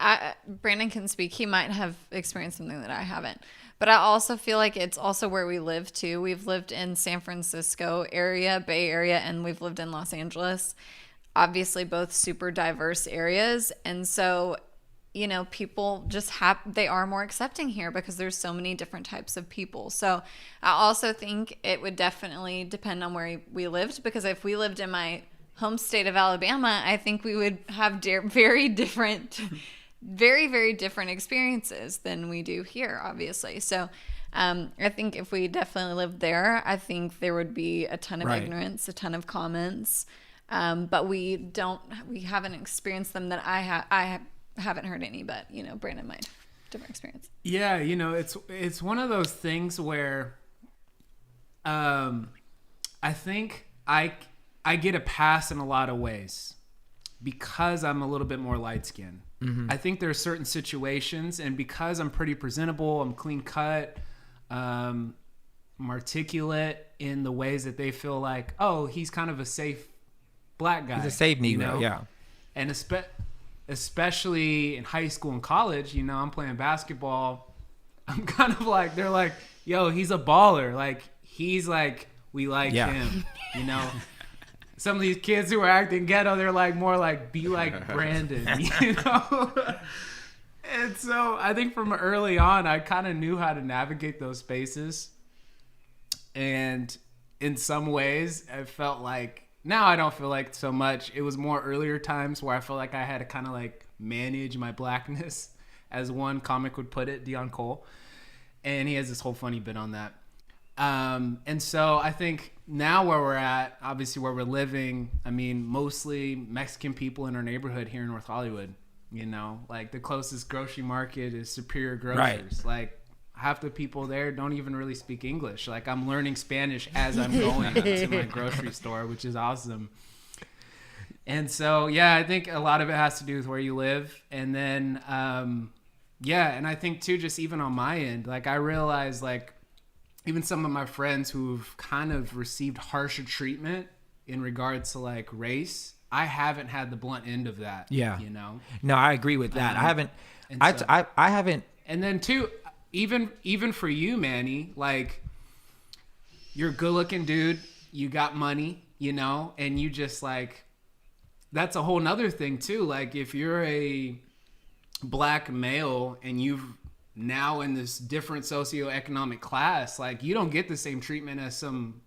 Brandon can speak. He might have experienced something that I haven't. But I also feel like it's also where we live too. We've lived in San Francisco area, Bay Area, and we've lived in Los Angeles. Obviously both super diverse areas. And so, people just they are more accepting here because there's so many different types of people. So I also think it would definitely depend on where we lived, because if we lived in my home state of Alabama, I think we would have very different, very, very different experiences than we do here, obviously. So I think if we definitely lived there, I think there would be a ton of ignorance, a ton of comments. But we haven't experienced them that I haven't heard any, but Brandon might have different experience. Yeah, it's one of those things where I think I get a pass in a lot of ways because I'm a little bit more light skinned. Mm-hmm. I think there are certain situations, and because I'm pretty presentable, I'm clean cut, I'm articulate in the ways that they feel like, oh, he's kind of a safe black guy. He's a safe Negro, yeah. And especially in high school and college, I'm playing basketball I'm kind of like, they're like, yo, he's a baller. Like, he's like, we like him, you know? Some of these kids who are acting ghetto, they're like more like, be like Brandon, you know? And so I think from early on, I kind of knew how to navigate those spaces. And in some ways, I felt like, now I don't feel like so much. It was more earlier times where I felt like I had to kind of like manage my blackness, as one comic would put it, Dion Cole. And he has this whole funny bit on that. And so I think now where we're at, obviously where we're living, I mean, mostly Mexican people in our neighborhood here in North Hollywood, you know, like the closest grocery market is Superior Grocers. Right. Like half the people there don't even really speak English. Like I'm learning Spanish as I'm going to my grocery store, which is awesome. And so, yeah, I think a lot of it has to do with where you live. And then, yeah, and I think too, just even on my end, like I realized like even some of my friends who've kind of received harsher treatment in regards to like race, I haven't had the blunt end of that. Yeah. You know? No, I agree with that. I haven't, so- I haven't. And then too, even for you, Manny, like you're a good looking dude, you got money, you know, and you just like, that's a whole nother thing too. Like if you're a black male and you've now in this different socioeconomic class, like you don't get the same treatment as some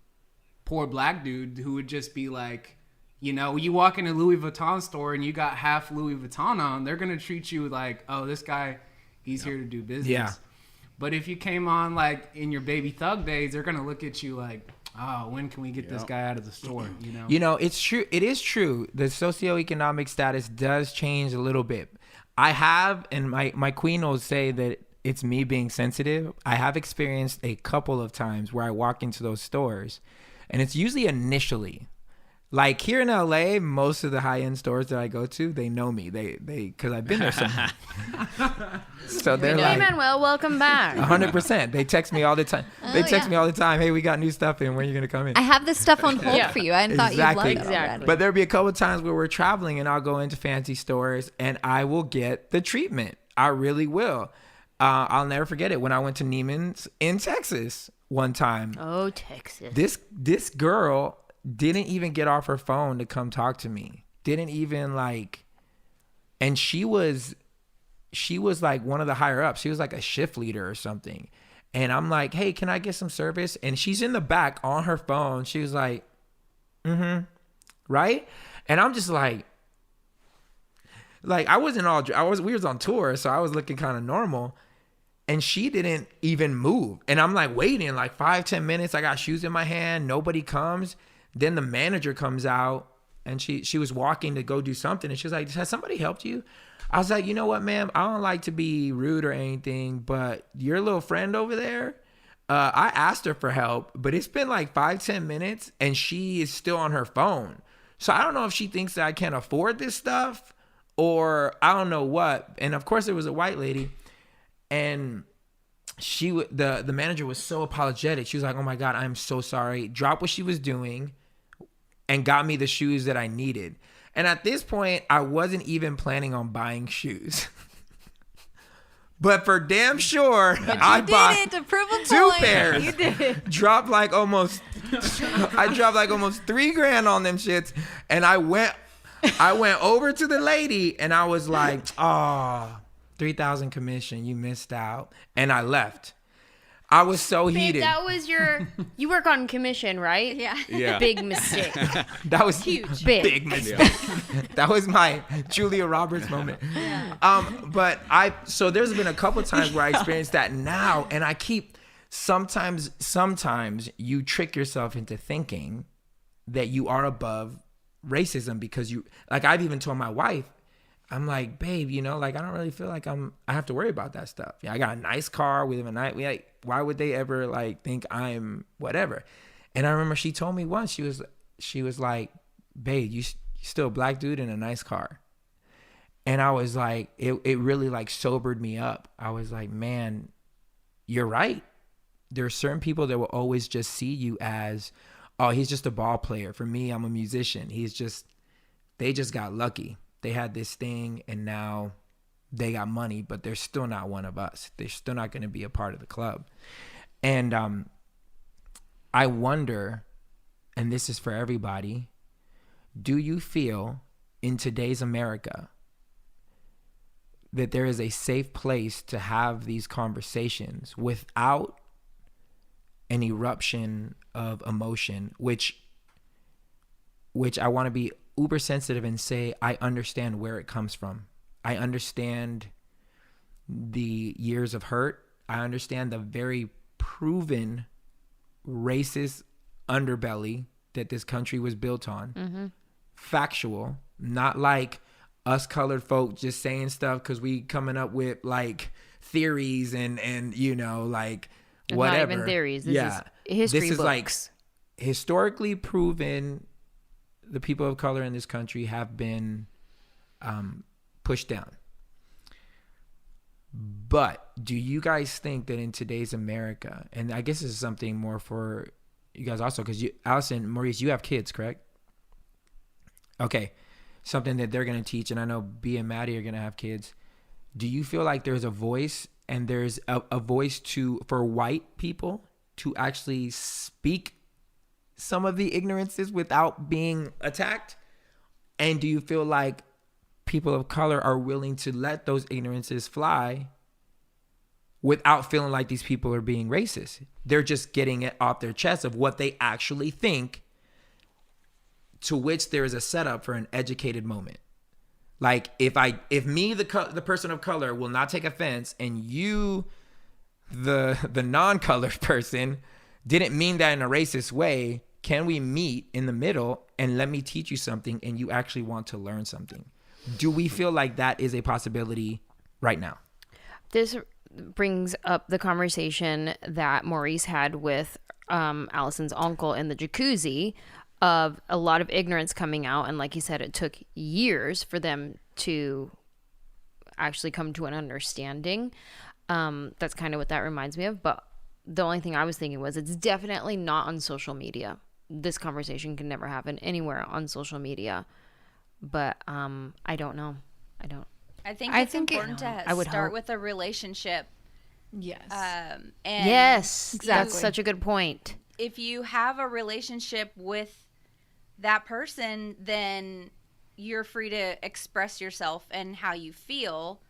poor black dude who would just be like, you know, you walk in a Louis Vuitton store and you got half Louis Vuitton on, they're going to treat you like, oh, this guy, he's here to do business. Yeah. But if you came on like in your baby thug days, they're going to look at you like, oh, when can we get this guy out of the store? You know? You know, it's true. It is true. The socioeconomic status does change a little bit. I have, and my queen will say that it's me being sensitive. I have experienced a couple of times where I walk into those stores, and it's usually initially. Like here in LA, most of the high-end stores that I go to, they know me. They because I've been there so much. So they're Hey, like, Manuel, welcome back. 100%. They text me all the time. They text me all the time. Hey, we got new stuff in. When are you gonna come in? I have this stuff on hold Yeah. for you. I thought you'd love it already. But there'll be a couple of times where we're traveling and I'll go into fancy stores and I will get the treatment. I really will. I'll never forget it when I went to Neiman's in Texas one time. Oh, Texas. This girl didn't even get off her phone to come talk to me. Didn't even like, and she was like one of the higher ups. She was like a shift leader or something. And I'm like, hey, can I get some service? And she's in the back on her phone. She was like, right? And I'm just like I wasn't all, we was on tour, so I was looking kind of normal. And she didn't even move. And I'm like waiting like 5-10 minutes. I got shoes in my hand. Nobody comes. Then the manager comes out and she was walking to go do something. And she was like, has somebody helped you? I was like, you know what, ma'am? I don't like to be rude or anything, but your little friend over there, I asked her for help, but it's been like 5-10 minutes and she is still on her phone. So I don't know if she thinks that I can't afford this stuff or I don't know what. And of course it was a white lady. And the manager was so apologetic. She was like, oh my God, I'm so sorry. Dropped what she was doing and got me the shoes that I needed. And at this point, I wasn't even planning on buying shoes. But for damn sure, I bought it to prove a two point. pairs. You did. Dropped like almost $3,000 on them shits. And I went over to the lady and I was like, oh, 3,000 commission, you missed out. And I left. I was so Babe, heated. that was you work on commission, right? Yeah. Yeah. Big mistake. That was Huge. Big. mistake. That was my Julia Roberts moment. But so there's been a couple times where I experienced that now, and I keep sometimes you trick yourself into thinking that you are above racism because you, like, I've even told my wife, I'm like, babe, you know, like I don't really feel like I have to worry about that stuff. Yeah, I got a nice car. We live a night. Why would they ever like think I'm whatever? And I remember she told me once, she was like, babe, you still a black dude in a nice car. And I was like, it really like sobered me up. I was like, man, you're right. There are certain people that will always just see you as, oh, he's just a ball player. For me, I'm a musician. They just got lucky. They had this thing and now they got money, but they're still not one of us. They're still not going to be a part of the club. And I wonder, and this is for everybody, do you feel in today's America that there is a safe place to have these conversations without an eruption of emotion, which I want to be uber sensitive and say, I understand where it comes from. I understand the years of hurt. I understand the very proven racist underbelly that this country was built on. Mm-hmm. Factual, not like us colored folk just saying stuff because we coming up with like theories and you know, like whatever. Not even theories. This is history this is books. Like historically proven. The people of color in this country have been pushed down. But do you guys think that in today's America, and I guess this is something more for you guys also, because Alison and Maurice, you have kids, correct? Okay. Something that they're going to teach, and I know B and Maddie are going to have kids. Do you feel like there's a voice, and there's a voice for white people to actually speak some of the ignorances without being attacked? And do you feel like people of color are willing to let those ignorances fly without feeling like these people are being racist? They're just getting it off their chest of what they actually think, to which there is a setup for an educated moment. Like if me, the person of color, will not take offense, and you, the non-colored person, didn't mean that in a racist way, can we meet in the middle and let me teach you something and you actually want to learn something? Do we feel like that is a possibility right now? This brings up the conversation that Maurice had with Allison's uncle in the jacuzzi of a lot of ignorance coming out. And like he said, it took years for them to actually come to an understanding. That's kind of what that reminds me of. But the only thing I was thinking was it's definitely not on social media. This conversation can never happen anywhere on social media. But I don't know. I think it's important to I would start hope. with a relationship. Yes. And Yes, Exactly. that's such a good point. if you have a relationship with that person, then you're free to express yourself and how you feel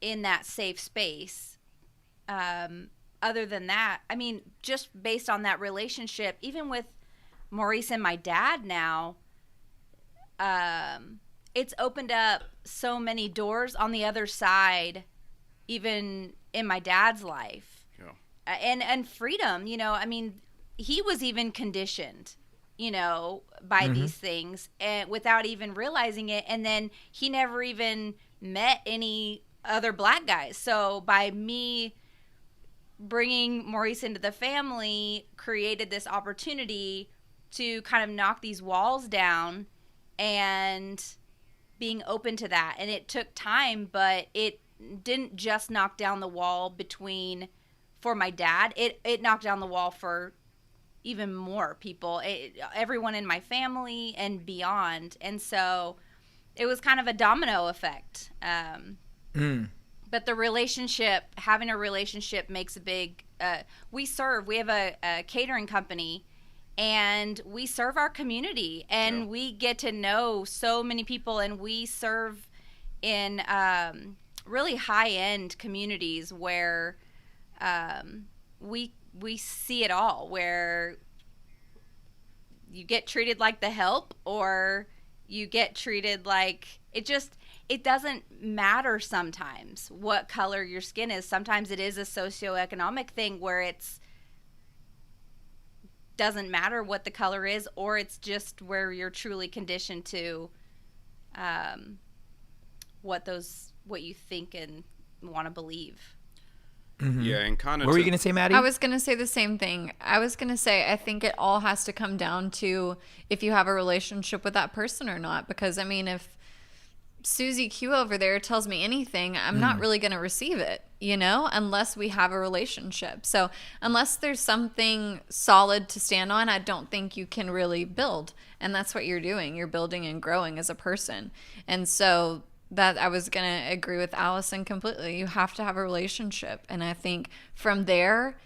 in that safe space. Other than that, I mean, just based on that relationship, even with Maurice and my dad now, it's opened up so many doors on the other side, even in my dad's life. Yeah. And freedom, you know, I mean, he was even conditioned, you know, by these things and without even realizing it. And then he never even met any other black guys. So by me bringing Maurice into the family created this opportunity to kind of knock these walls down and being open to that. And it took time, but it didn't just knock down the wall for my dad. It knocked down the wall for even more people, everyone in my family and beyond. And so it was kind of a domino effect. But the relationship, having a relationship makes a big, we have a catering company, and we serve our community, and we get to know so many people, and we serve in really high-end communities where we see it all, where you get treated like the help, or you get treated like it doesn't matter sometimes what color your skin is. Sometimes it is a socioeconomic thing where it's doesn't matter what the color is, or it's just where you're truly conditioned to what you think and want to believe. Yeah, and kind of. What were you going to say, Maddie? I was going to say the same thing. I was going to say, I think it all has to come down to if you have a relationship with that person or not. Because, I mean, if Susie Q over there tells me anything, I'm not really going to receive it, you know, unless we have a relationship. So unless there's something solid to stand on, I don't think you can really build. And that's what you're doing. You're building and growing as a person. And so that I was going to agree with Allison completely. You have to have a relationship. And I think from there,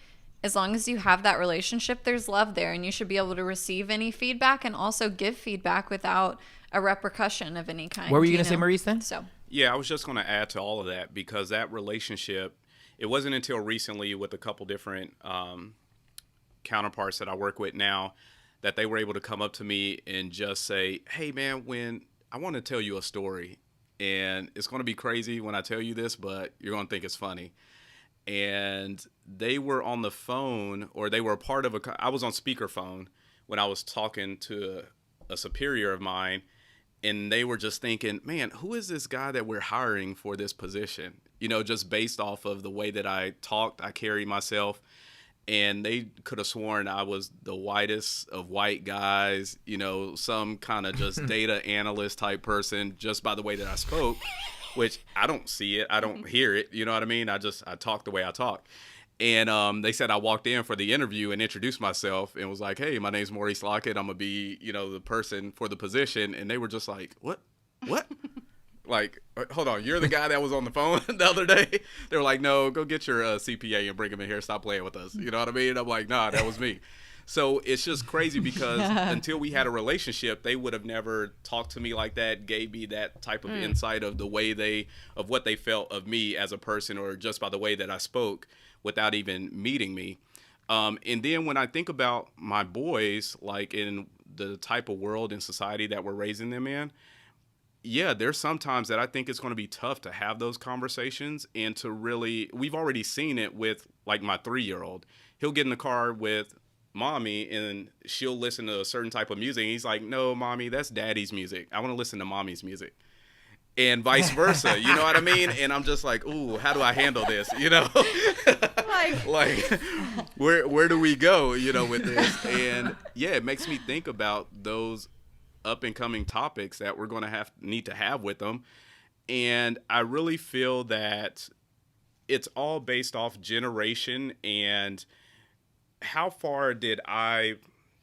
as long as you have that relationship, there's love there, and you should be able to receive any feedback and also give feedback without a repercussion of any kind. What were you going to say, Maurice, then? So, Yeah, I was just going to add to all of that, because that relationship, it wasn't until recently with a couple different counterparts that I work with now that they were able to come up to me and just say, hey, man, when I want to tell you a story, and it's going to be crazy when I tell you this, but you're going to think it's funny. And they were on the phone, or they were a part of I was on speakerphone when I was talking to a superior of mine, and they were just thinking, man, who is this guy that we're hiring for this position? You know, just based off of the way that I talked, I carried myself. And they could have sworn I was the whitest of white guys, you know, some kind of just data analyst type person, just by the way that I spoke, which I don't see it. I don't hear it. You know what I mean? I talk the way I talk. And they said I walked in for the interview and introduced myself and was like, hey, my name's Maurice Lockett. I'm going to be, you know, the person for the position. And they were just like, what? Like, hold on, you're the guy that was on the phone the other day? They were like, no, go get your CPA and bring him in here. Stop playing with us. You know what I mean? I'm like, nah, that was me. So it's just crazy because until we had a relationship, they would have never talked to me like that, gave me that type of insight of the way of what they felt of me as a person, or just by the way that I spoke without even meeting me. And then when I think about my boys, like in the type of world and society that we're raising them in, yeah, there's sometimes that I think it's going to be tough to have those conversations and to really, we've already seen it with like my 3-year-old. He'll get in the car with mommy and she'll listen to a certain type of music. And he's like, no, mommy, that's daddy's music. I want to listen to mommy's music. And vice versa, you know what I mean? And I'm just like, ooh, how do I handle this? You know, like where do we go, you know, with this? And yeah, it makes me think about those up and coming topics that we're going to need to have with them. And I really feel that it's all based off generation and how far did I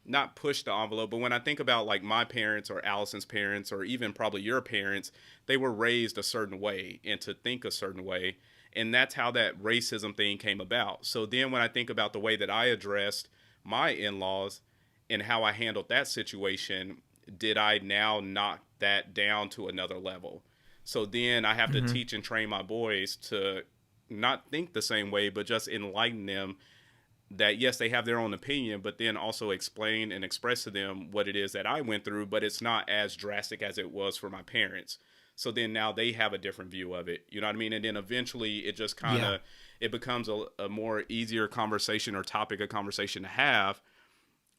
not push the envelope, but when I think about like my parents or Allison's parents or even probably your parents, they were raised a certain way and to think a certain way. And that's how that racism thing came about. So then when I think about the way that I addressed my in-laws and how I handled that situation, did I now knock that down to another level? So then I have to teach and train my boys to not think the same way, but just enlighten them that, yes, they have their own opinion, but then also explain and express to them what it is that I went through, but it's not as drastic as it was for my parents. So then now they have a different view of it. You know what I mean? And then eventually it just kind of, it becomes a more easier conversation or topic of conversation to have.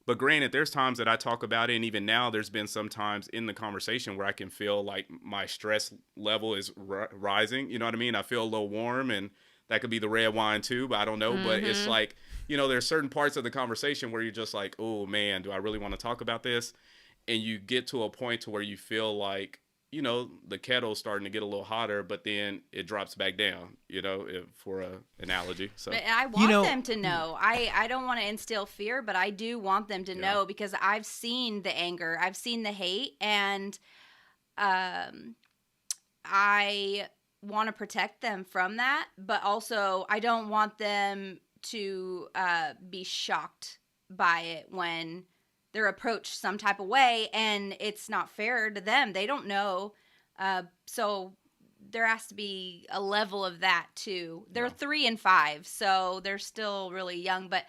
But granted, there's times that I talk about it, and even now there's been some times in the conversation where I can feel like my stress level is rising. You know what I mean? I feel a little warm, and that could be the red wine too, but I don't know. But it's like, you know, there's certain parts of the conversation where you're just like, oh man, do I really want to talk about this? And you get to a point to where you feel like, you know, the kettle's starting to get a little hotter, but then it drops back down, you know, for an analogy. So but I want them to know. I don't want to instill fear, but I do want them to know, because I've seen the anger, I've seen the hate, and I want to protect them from that, but also I don't want them to be shocked by it when they're approached some type of way and it's not fair to them. They don't know. So there has to be a level of that too. They're 3 and 5, so they're still really young, but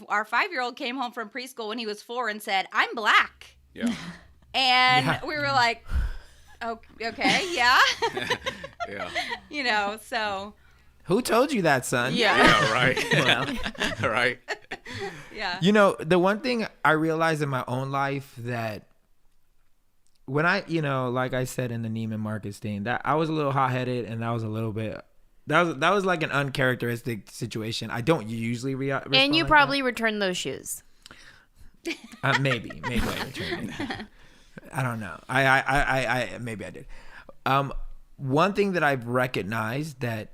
our 5-year-old came home from preschool when he was 4 and said, I'm black. Yeah. And we were like, okay, yeah. Yeah. You know, so. Who told you that, son? Yeah, right. Well, Right. Yeah. you know, the one thing I realized in my own life that when I, you know, like I said in the Neiman Marcus thing, that I was a little hot-headed, and that was a little bit, that was like an uncharacteristic situation. I don't usually respond. And you like probably returned those shoes. that. Maybe I returned it. I don't know. I maybe I did. One thing that I've recognized that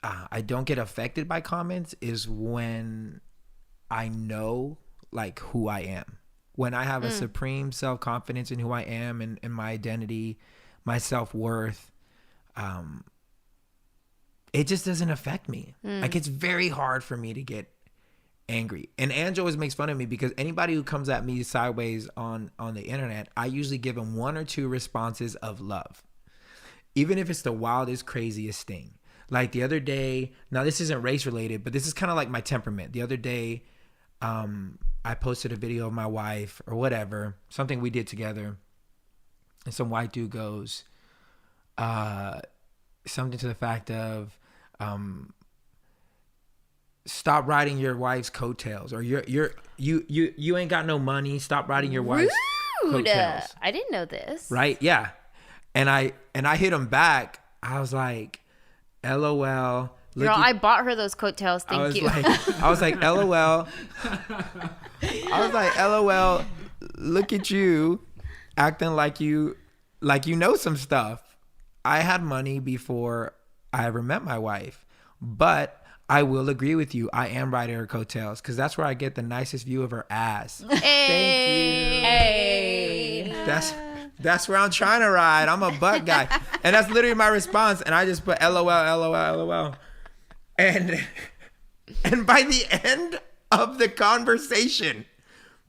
I don't get affected by comments is when I know like who I am. when I have a supreme self-confidence in who I am and my identity, my self-worth, it just doesn't affect me. Like, it's very hard for me to get angry. And Ange always makes fun of me because anybody who comes at me sideways on the internet, I usually give them 1 or 2 responses of love. Even if it's the wildest, craziest thing. Like the other day, now this isn't race related, but this is kind of like my temperament. The other day, I posted a video of my wife or whatever, something we did together. And some white dude goes, something to the fact of, stop riding your wife's coattails, or you ain't got no money. Stop riding your wife's coattails. I didn't know this. Right? Yeah. And I hit him back. I was like, LOL. Girl, I bought her those coattails. Thank you. I was like, LOL. I was like, LOL. Look at you acting like you know some stuff. I had money before I ever met my wife, but I will agree with you. I am riding her coattails because that's where I get the nicest view of her ass. Hey. Thank you. That's where I'm trying to ride. I'm a butt guy. And that's literally my response. And I just put LOL, LOL, LOL. And by the end of the conversation,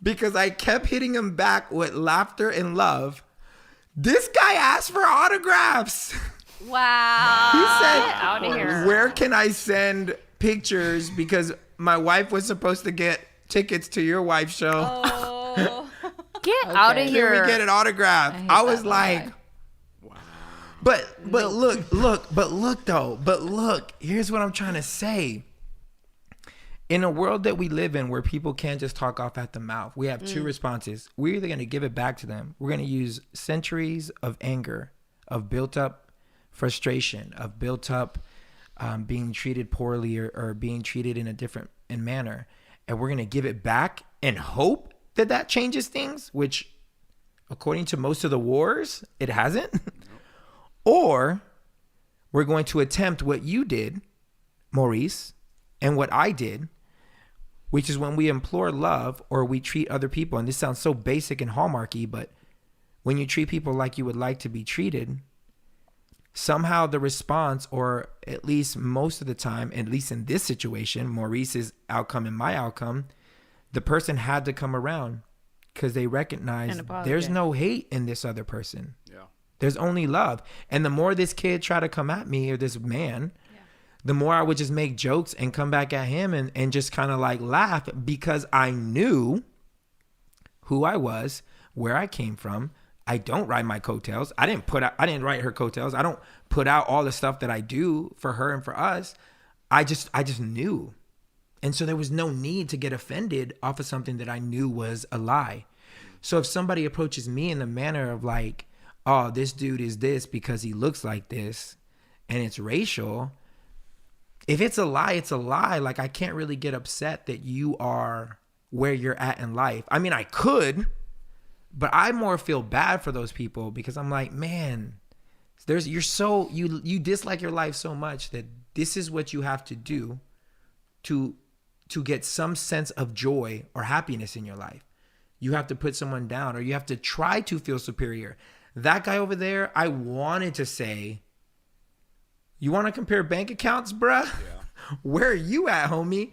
because I kept hitting him back with laughter and love, this guy asked for autographs. Wow. He said, Get out of here. where can I send pictures? Because my wife was supposed to get tickets to your wife's show. Oh. Get out of Can here. we get an autograph? I was like, wow. But look, here's what I'm trying to say. In a world that we live in where people can't just talk off at the mouth, we have 2 responses. We're either going to give it back to them. We're going to use centuries of anger, of built up frustration, of built up being treated poorly or being treated in a different manner. And we're going to give it back and hope that changes things, which according to most of the wars, it hasn't. Or we're going to attempt what you did, Maurice, and what I did, which is when we implore love or we treat other people, and this sounds so basic and hallmarky, but when you treat people like you would like to be treated, somehow the response, or at least most of the time, at least in this situation, Maurice's outcome and my outcome, the person had to come around because they recognize there's no hate in this other person. Yeah. There's only love. And the more this kid tried to come at me, or this man, the more I would just make jokes and come back at him and just kind of like laugh, because I knew who I was, where I came from. I don't ride my coattails. I didn't write her coattails. I don't put out all the stuff that I do for her and for us. I just knew. And so there was no need to get offended off of something that I knew was a lie. So if somebody approaches me in the manner of like, oh, this dude is this because he looks like this, and it's racial, if it's a lie, it's a lie. Like, I can't really get upset that you are where you're at in life. I mean, I could, but I more feel bad for those people because I'm like, man, you dislike your life so much that this is what you have to do to get some sense of joy or happiness in your life. You have to put someone down, or you have to try to feel superior. That guy over there, I wanted to say, you want to compare bank accounts, bruh? Yeah. Where are you at, homie?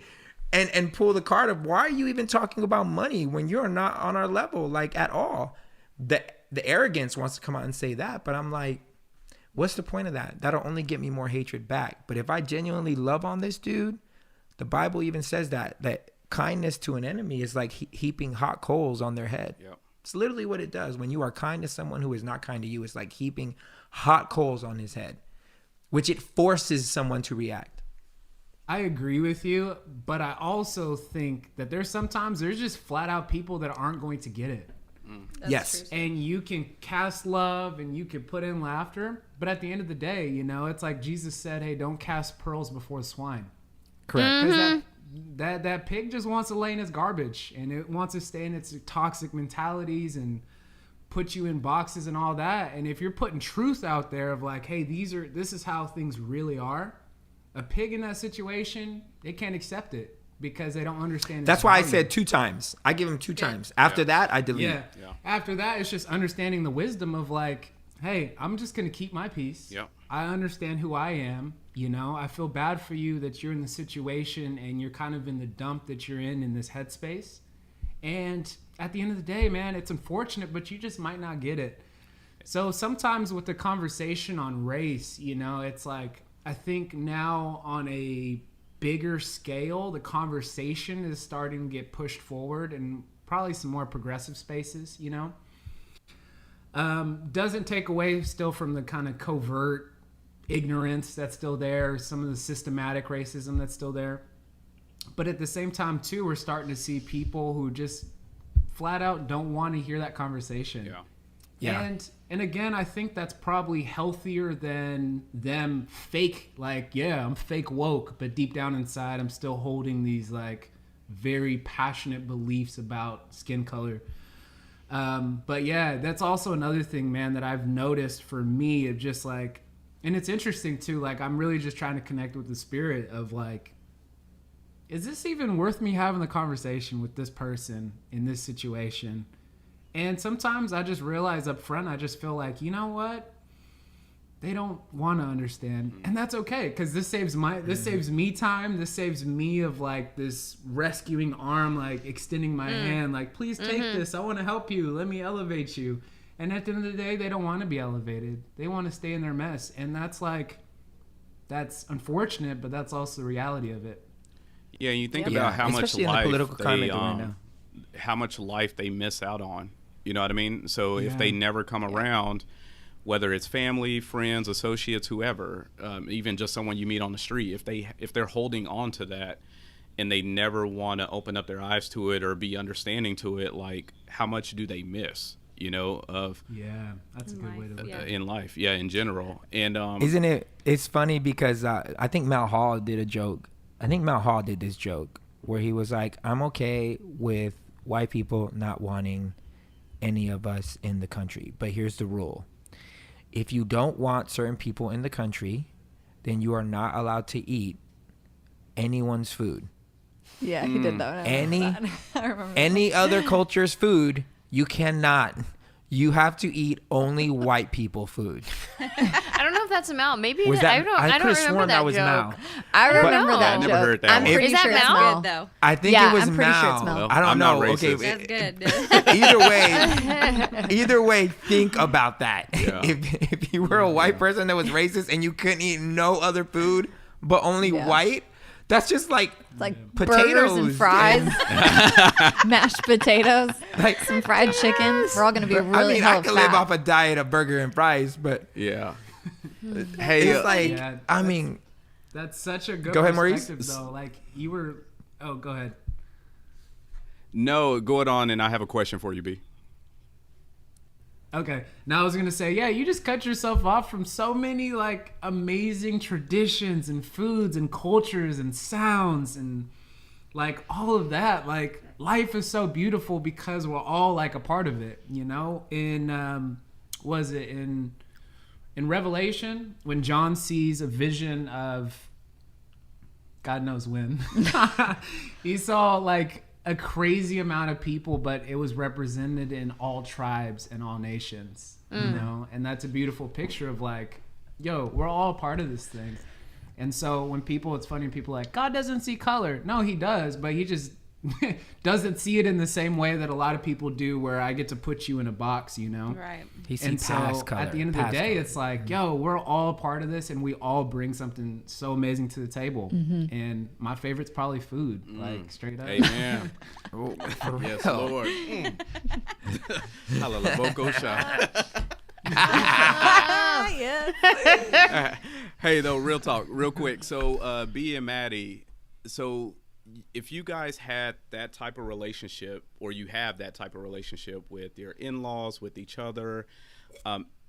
And pull the card of, why are you even talking about money when you're not on our level, like, at all? The arrogance wants to come out and say that, but I'm like, what's the point of that? That'll only get me more hatred back. But if I genuinely love on this dude, the Bible even says that kindness to an enemy is like heaping hot coals on their head. Yep. It's literally what it does. When you are kind to someone who is not kind to you, it's like heaping hot coals on his head, which it forces someone to react. I agree with you, but I also think that there's just flat out people that aren't going to get it. Yes. And you can cast love and you can put in laughter, but at the end of the day, it's like Jesus said, hey, don't cast pearls before swine. Correct. Because that pig just wants to lay in its garbage, and it wants to stay in its toxic mentalities and put you in boxes and all that. And if you're putting truth out there of like, hey, this is how things really are, a pig in that situation, they can't accept it because they don't understand its That's why I value. said 2 times. I give him 2 times. After that, I delete. Yeah. After that, it's just understanding the wisdom of like, hey, I'm just going to keep my peace. Yep. I understand who I am. You know, I feel bad for you that you're in the situation and you're kind of in the dump that you're in this headspace. And at the end of the day, man, it's unfortunate, but you just might not get it. So sometimes with the conversation on race, you know, it's like, I think now on a bigger scale, the conversation is starting to get pushed forward and probably some more progressive spaces, you know. Doesn't take away still from the kind of covert ignorance that's still there, some of the systematic racism that's still there. But at the same time, too, we're starting to see people who just flat out don't want to hear that conversation. Yeah. And again, I think that's probably healthier than them fake, like, yeah, I'm fake woke, but deep down inside, I'm still holding these like very passionate beliefs about skin color. But yeah, that's also another thing, man, that I've noticed for me of just like, and it's interesting too, like I'm really just trying to connect with the spirit of like, is this even worth me having the conversation with this person in this situation? And sometimes I just realize up front, I just feel like, you know what? They don't want to understand. And that's okay, because this saves me time. This saves me of like this rescuing arm, like extending my hand, like, please take this. I want to help you. Let me elevate you. And at the end of the day, they don't want to be elevated. They want to stay in their mess. And that's like, that's unfortunate, but that's also the reality of it. Yeah, and you think about how much especially in the life political climate they, right now. how much life they miss out on. You know what I mean? So if they never come around, whether it's family, friends, associates, whoever, even just someone you meet on the street, if they're holding on to that and they never want to open up their eyes to it or be understanding to it, like how much do they miss? You know, of That's a good way to look at it. in life, in general. And Isn't it? It's funny because I think Mount Hall did a joke. I think Mount Hall did this joke where he was like, I'm okay with white people not wanting any of us in the country, but here's the rule. If you don't want certain people in the country, then you are not allowed to eat anyone's food. Yeah, he did that. I remember Any other culture's food, you cannot. You have to eat only white people food. I don't know if that's a Mal. Maybe Was that, I don't could've remember sworn that was joke. Mal. I remember know. that I never joke. heard that I'm one. pretty Is that sure it's Mel? Mel. Good though. I think Yeah, it was I'm pretty sure Mal. it's Mel. I don't I'm know. not Okay, racist. That's good. either way, think about that. Yeah. If you were a white person that was racist and you couldn't eat no other food but only white, that's just like It's like potatoes burgers and fries, mashed potatoes, like some fried chicken. We're all gonna be really I mean, I hella could live fat. off a diet of burger and fries, but hey, it's like Yeah, I mean, That's such a good Go ahead, Maurice. perspective, though. Like you were. Oh, go ahead. no, go on, and I have a question for you, B. Okay. Now I was gonna say, yeah, you just cut yourself off from so many like amazing traditions and foods and cultures and sounds and like all of that. Like life is so beautiful because we're all like a part of it. You know. In was it in Revelation when John sees a vision of God knows when he saw like a crazy amount of people, but it was represented in all tribes and all nations, you know? And that's a beautiful picture of like, yo, we're all part of this thing. And so when people, it's funny, people are like, God doesn't see color. No, he does, but he just doesn't see it in the same way that a lot of people do, where I get to put you in a box, you know? Right. he sees And so past color. at the end of the past day, color. it's like, yo, we're all part of this and we all bring something so amazing to the table. And my favorite's probably food, like straight up. Amen. Oh, for Yes, real. Lord. Hallelujah. Boko shot. Hey, though, real talk, real quick. So, B and Maddie, so if you guys had that type of relationship, or you have that type of relationship with your in-laws, with each other,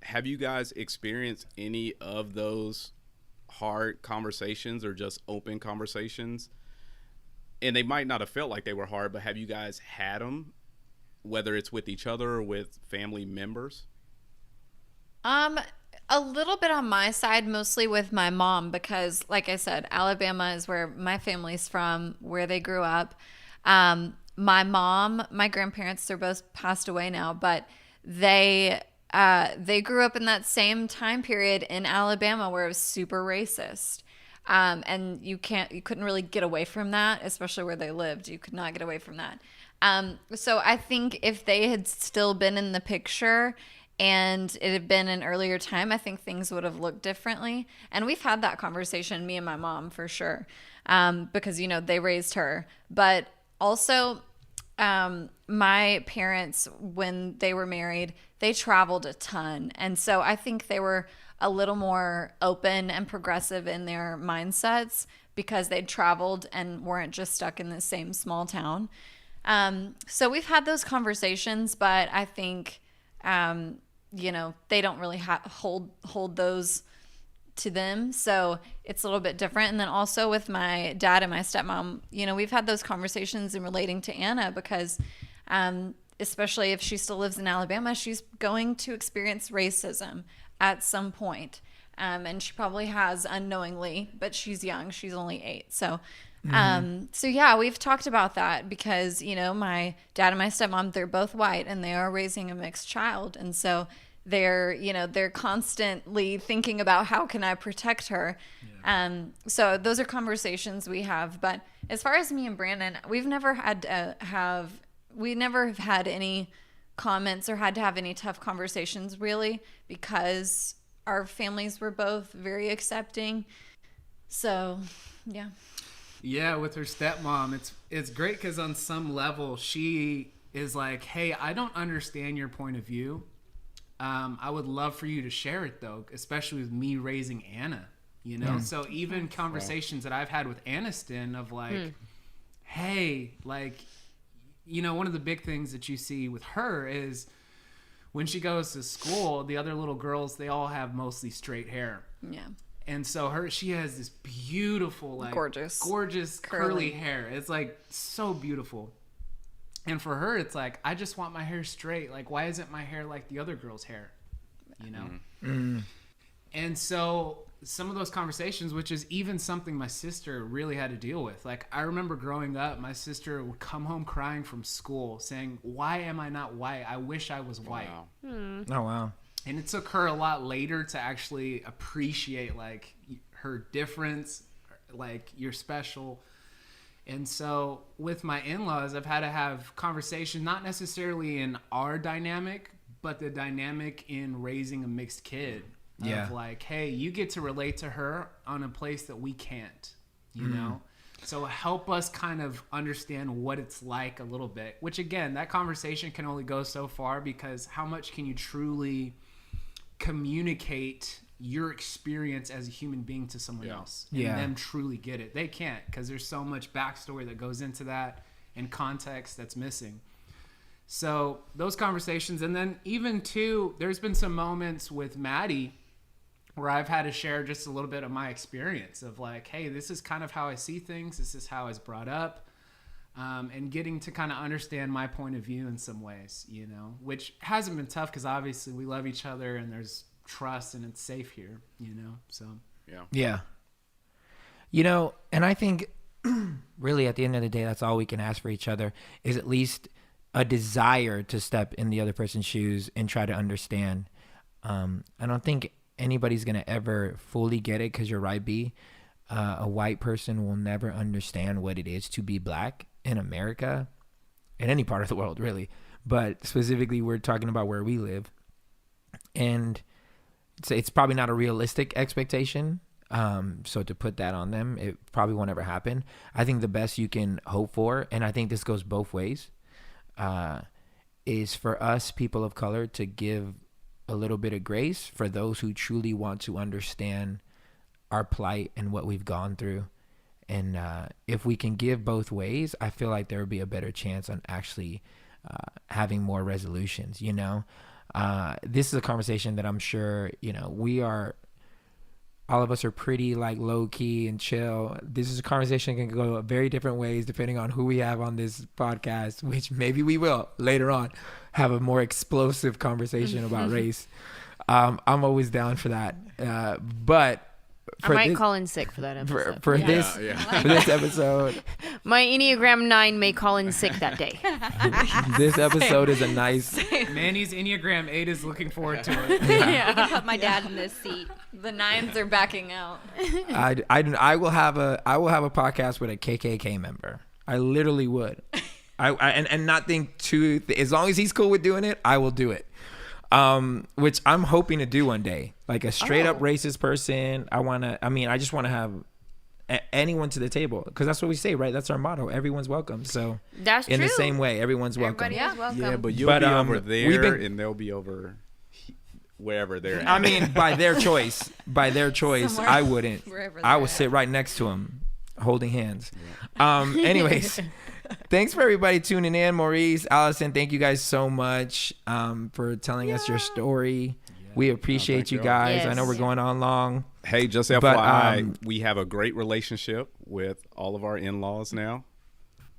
have you guys experienced any of those hard conversations or just open conversations? And they might not have felt like they were hard, but have you guys had them, whether it's with each other or with family members? A little bit on my side, mostly with my mom, because like I said, Alabama is where my family's from, where they grew up. My mom, my grandparents, they're both passed away now, but they grew up in that same time period in Alabama where it was super racist. And you couldn't really get away from that, especially where they lived. You could not get away from that. So I think if they had still been in the picture and it had been an earlier time, I think things would have looked differently. And we've had that conversation, me and my mom, for sure, because, you know, they raised her. But also, my parents, when they were married, they traveled a ton. And so I think they were a little more open and progressive in their mindsets because they'd traveled and weren't just stuck in the same small town. So we've had those conversations, but I think, you know, they don't really hold those to them. So it's a little bit different. And then also with my dad and my stepmom, you know, we've had those conversations in relating to Anna because, especially if she still lives in Alabama, she's going to experience racism at some point. And she probably has unknowingly, but she's young. She's only 8. So, so yeah, we've talked about that because, you know, my dad and my stepmom, they're both white and they are raising a mixed child. And so they're constantly thinking about how can I protect her. Yeah. So those are conversations we have. But as far as me and Brandon, we've never had any comments or had to have any tough conversations really because our families were both very accepting. So, yeah. Yeah, with her stepmom, it's great because on some level she is like, hey, I don't understand your point of view. I would love for you to share it though, especially with me raising Anna, you know? So even conversations that I've had with Aniston of like, hey, like, you know, one of the big things that you see with her is when she goes to school, the other little girls, they all have mostly straight hair. Yeah. And so she has this beautiful, like gorgeous curly hair. It's like so beautiful. And for her, it's like, I just want my hair straight. Like, why isn't my hair like the other girl's hair? You know? And so some of those conversations, which is even something my sister really had to deal with. Like, I remember growing up, my sister would come home crying from school saying, why am I not white? I wish I was white. Wow. Oh, wow. And it took her a lot later to actually appreciate, like, her difference, like, you're special. And so with my in-laws, I've had to have conversations, not necessarily in our dynamic, but the dynamic in raising a mixed kid. Of like, hey, you get to relate to her on a place that we can't, you know? So help us kind of understand what it's like a little bit, which again, that conversation can only go so far because how much can you truly communicate your experience as a human being to someone else and them truly get it? They can't because there's so much backstory that goes into that and context that's missing. So those conversations, and then even too, there's been some moments with Maddie where I've had to share just a little bit of my experience of like, hey, this is kind of how I see things. This is how I was brought up. And getting to kind of understand my point of view in some ways, you know, which hasn't been tough because obviously we love each other and there's trust and it's safe here, you know, so. Yeah. You know, and I think really at the end of the day, that's all we can ask for each other is at least a desire to step in the other person's shoes and try to understand. I don't think anybody's going to ever fully get it because you're right, B. A white person will never understand what it is to be black in America, in any part of the world, really. But specifically, we're talking about where we live. And it's probably not a realistic expectation. So to put that on them, it probably won't ever happen. I think the best you can hope for, and I think this goes both ways, is for us, people of color, to give a little bit of grace for those who truly want to understand our plight and what we've gone through. And if we can give both ways, I feel like there would be a better chance on actually having more resolutions, you know? This is a conversation that I'm sure, you know, all of us are pretty like low key and chill. This is a conversation that can go very different ways depending on who we have on this podcast, which maybe we will later on have a more explosive conversation about race. I'm always down for that. But I might call in sick for that episode. For this episode, my Enneagram 9 may call in sick that day. this episode is a nice. Manny's Enneagram 8 is looking forward to it. I can put my dad in this seat. The 9s are backing out. I will have a podcast with a KKK member. I literally would. And not think too. As long as he's cool with doing it, I will do it. Which I'm hoping to do one day. Like a straight up racist person. I just want to have anyone to the table, because that's what we say, right? That's our motto. Everyone's welcome. So that's in true. the same way, everyone's welcome. Everybody is welcome. Yeah, but you'll be over there, and they'll be over wherever they're at. I mean, by their choice. Somewhere. I wouldn't. Wherever I they're would sit right next to them, holding hands. Anyways, thanks for everybody tuning in. Maurice, Allison, thank you guys so much for telling us your story. We appreciate you guys. Yes. I know we're going on long. Hey, just FYI, we have a great relationship with all of our in-laws now.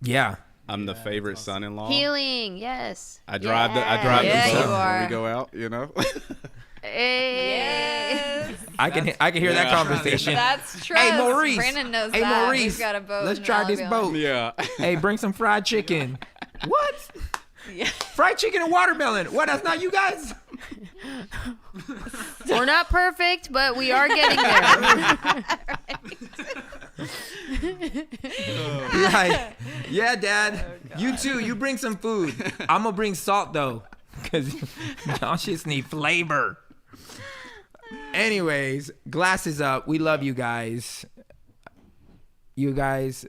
Yeah. I'm the favorite son-in-law. Healing, yes. I drive the Yeah, boat you when are. we go out, you know. Hey. Yes. I can hear that conversation. That's true. Hey, Maurice. Brandon knows Hey, that. Maurice. We've got a boat. Let's in try this Malibu. boat. Yeah. Hey, bring some fried chicken. What? Yeah. Fried chicken and watermelon. What? That's not you guys? We're not perfect, but we are getting there. Like, yeah, Dad. You too. You bring some food. I'm gonna bring salt though, because y'all just need flavor. Anyways, glasses up. We love you guys. You guys,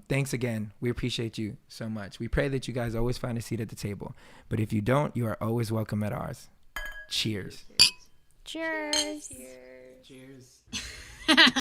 thanks again. We appreciate you so much. We pray that you guys always find a seat at the table. But if you don't, you are always welcome at ours. Cheers. Cheers. Cheers.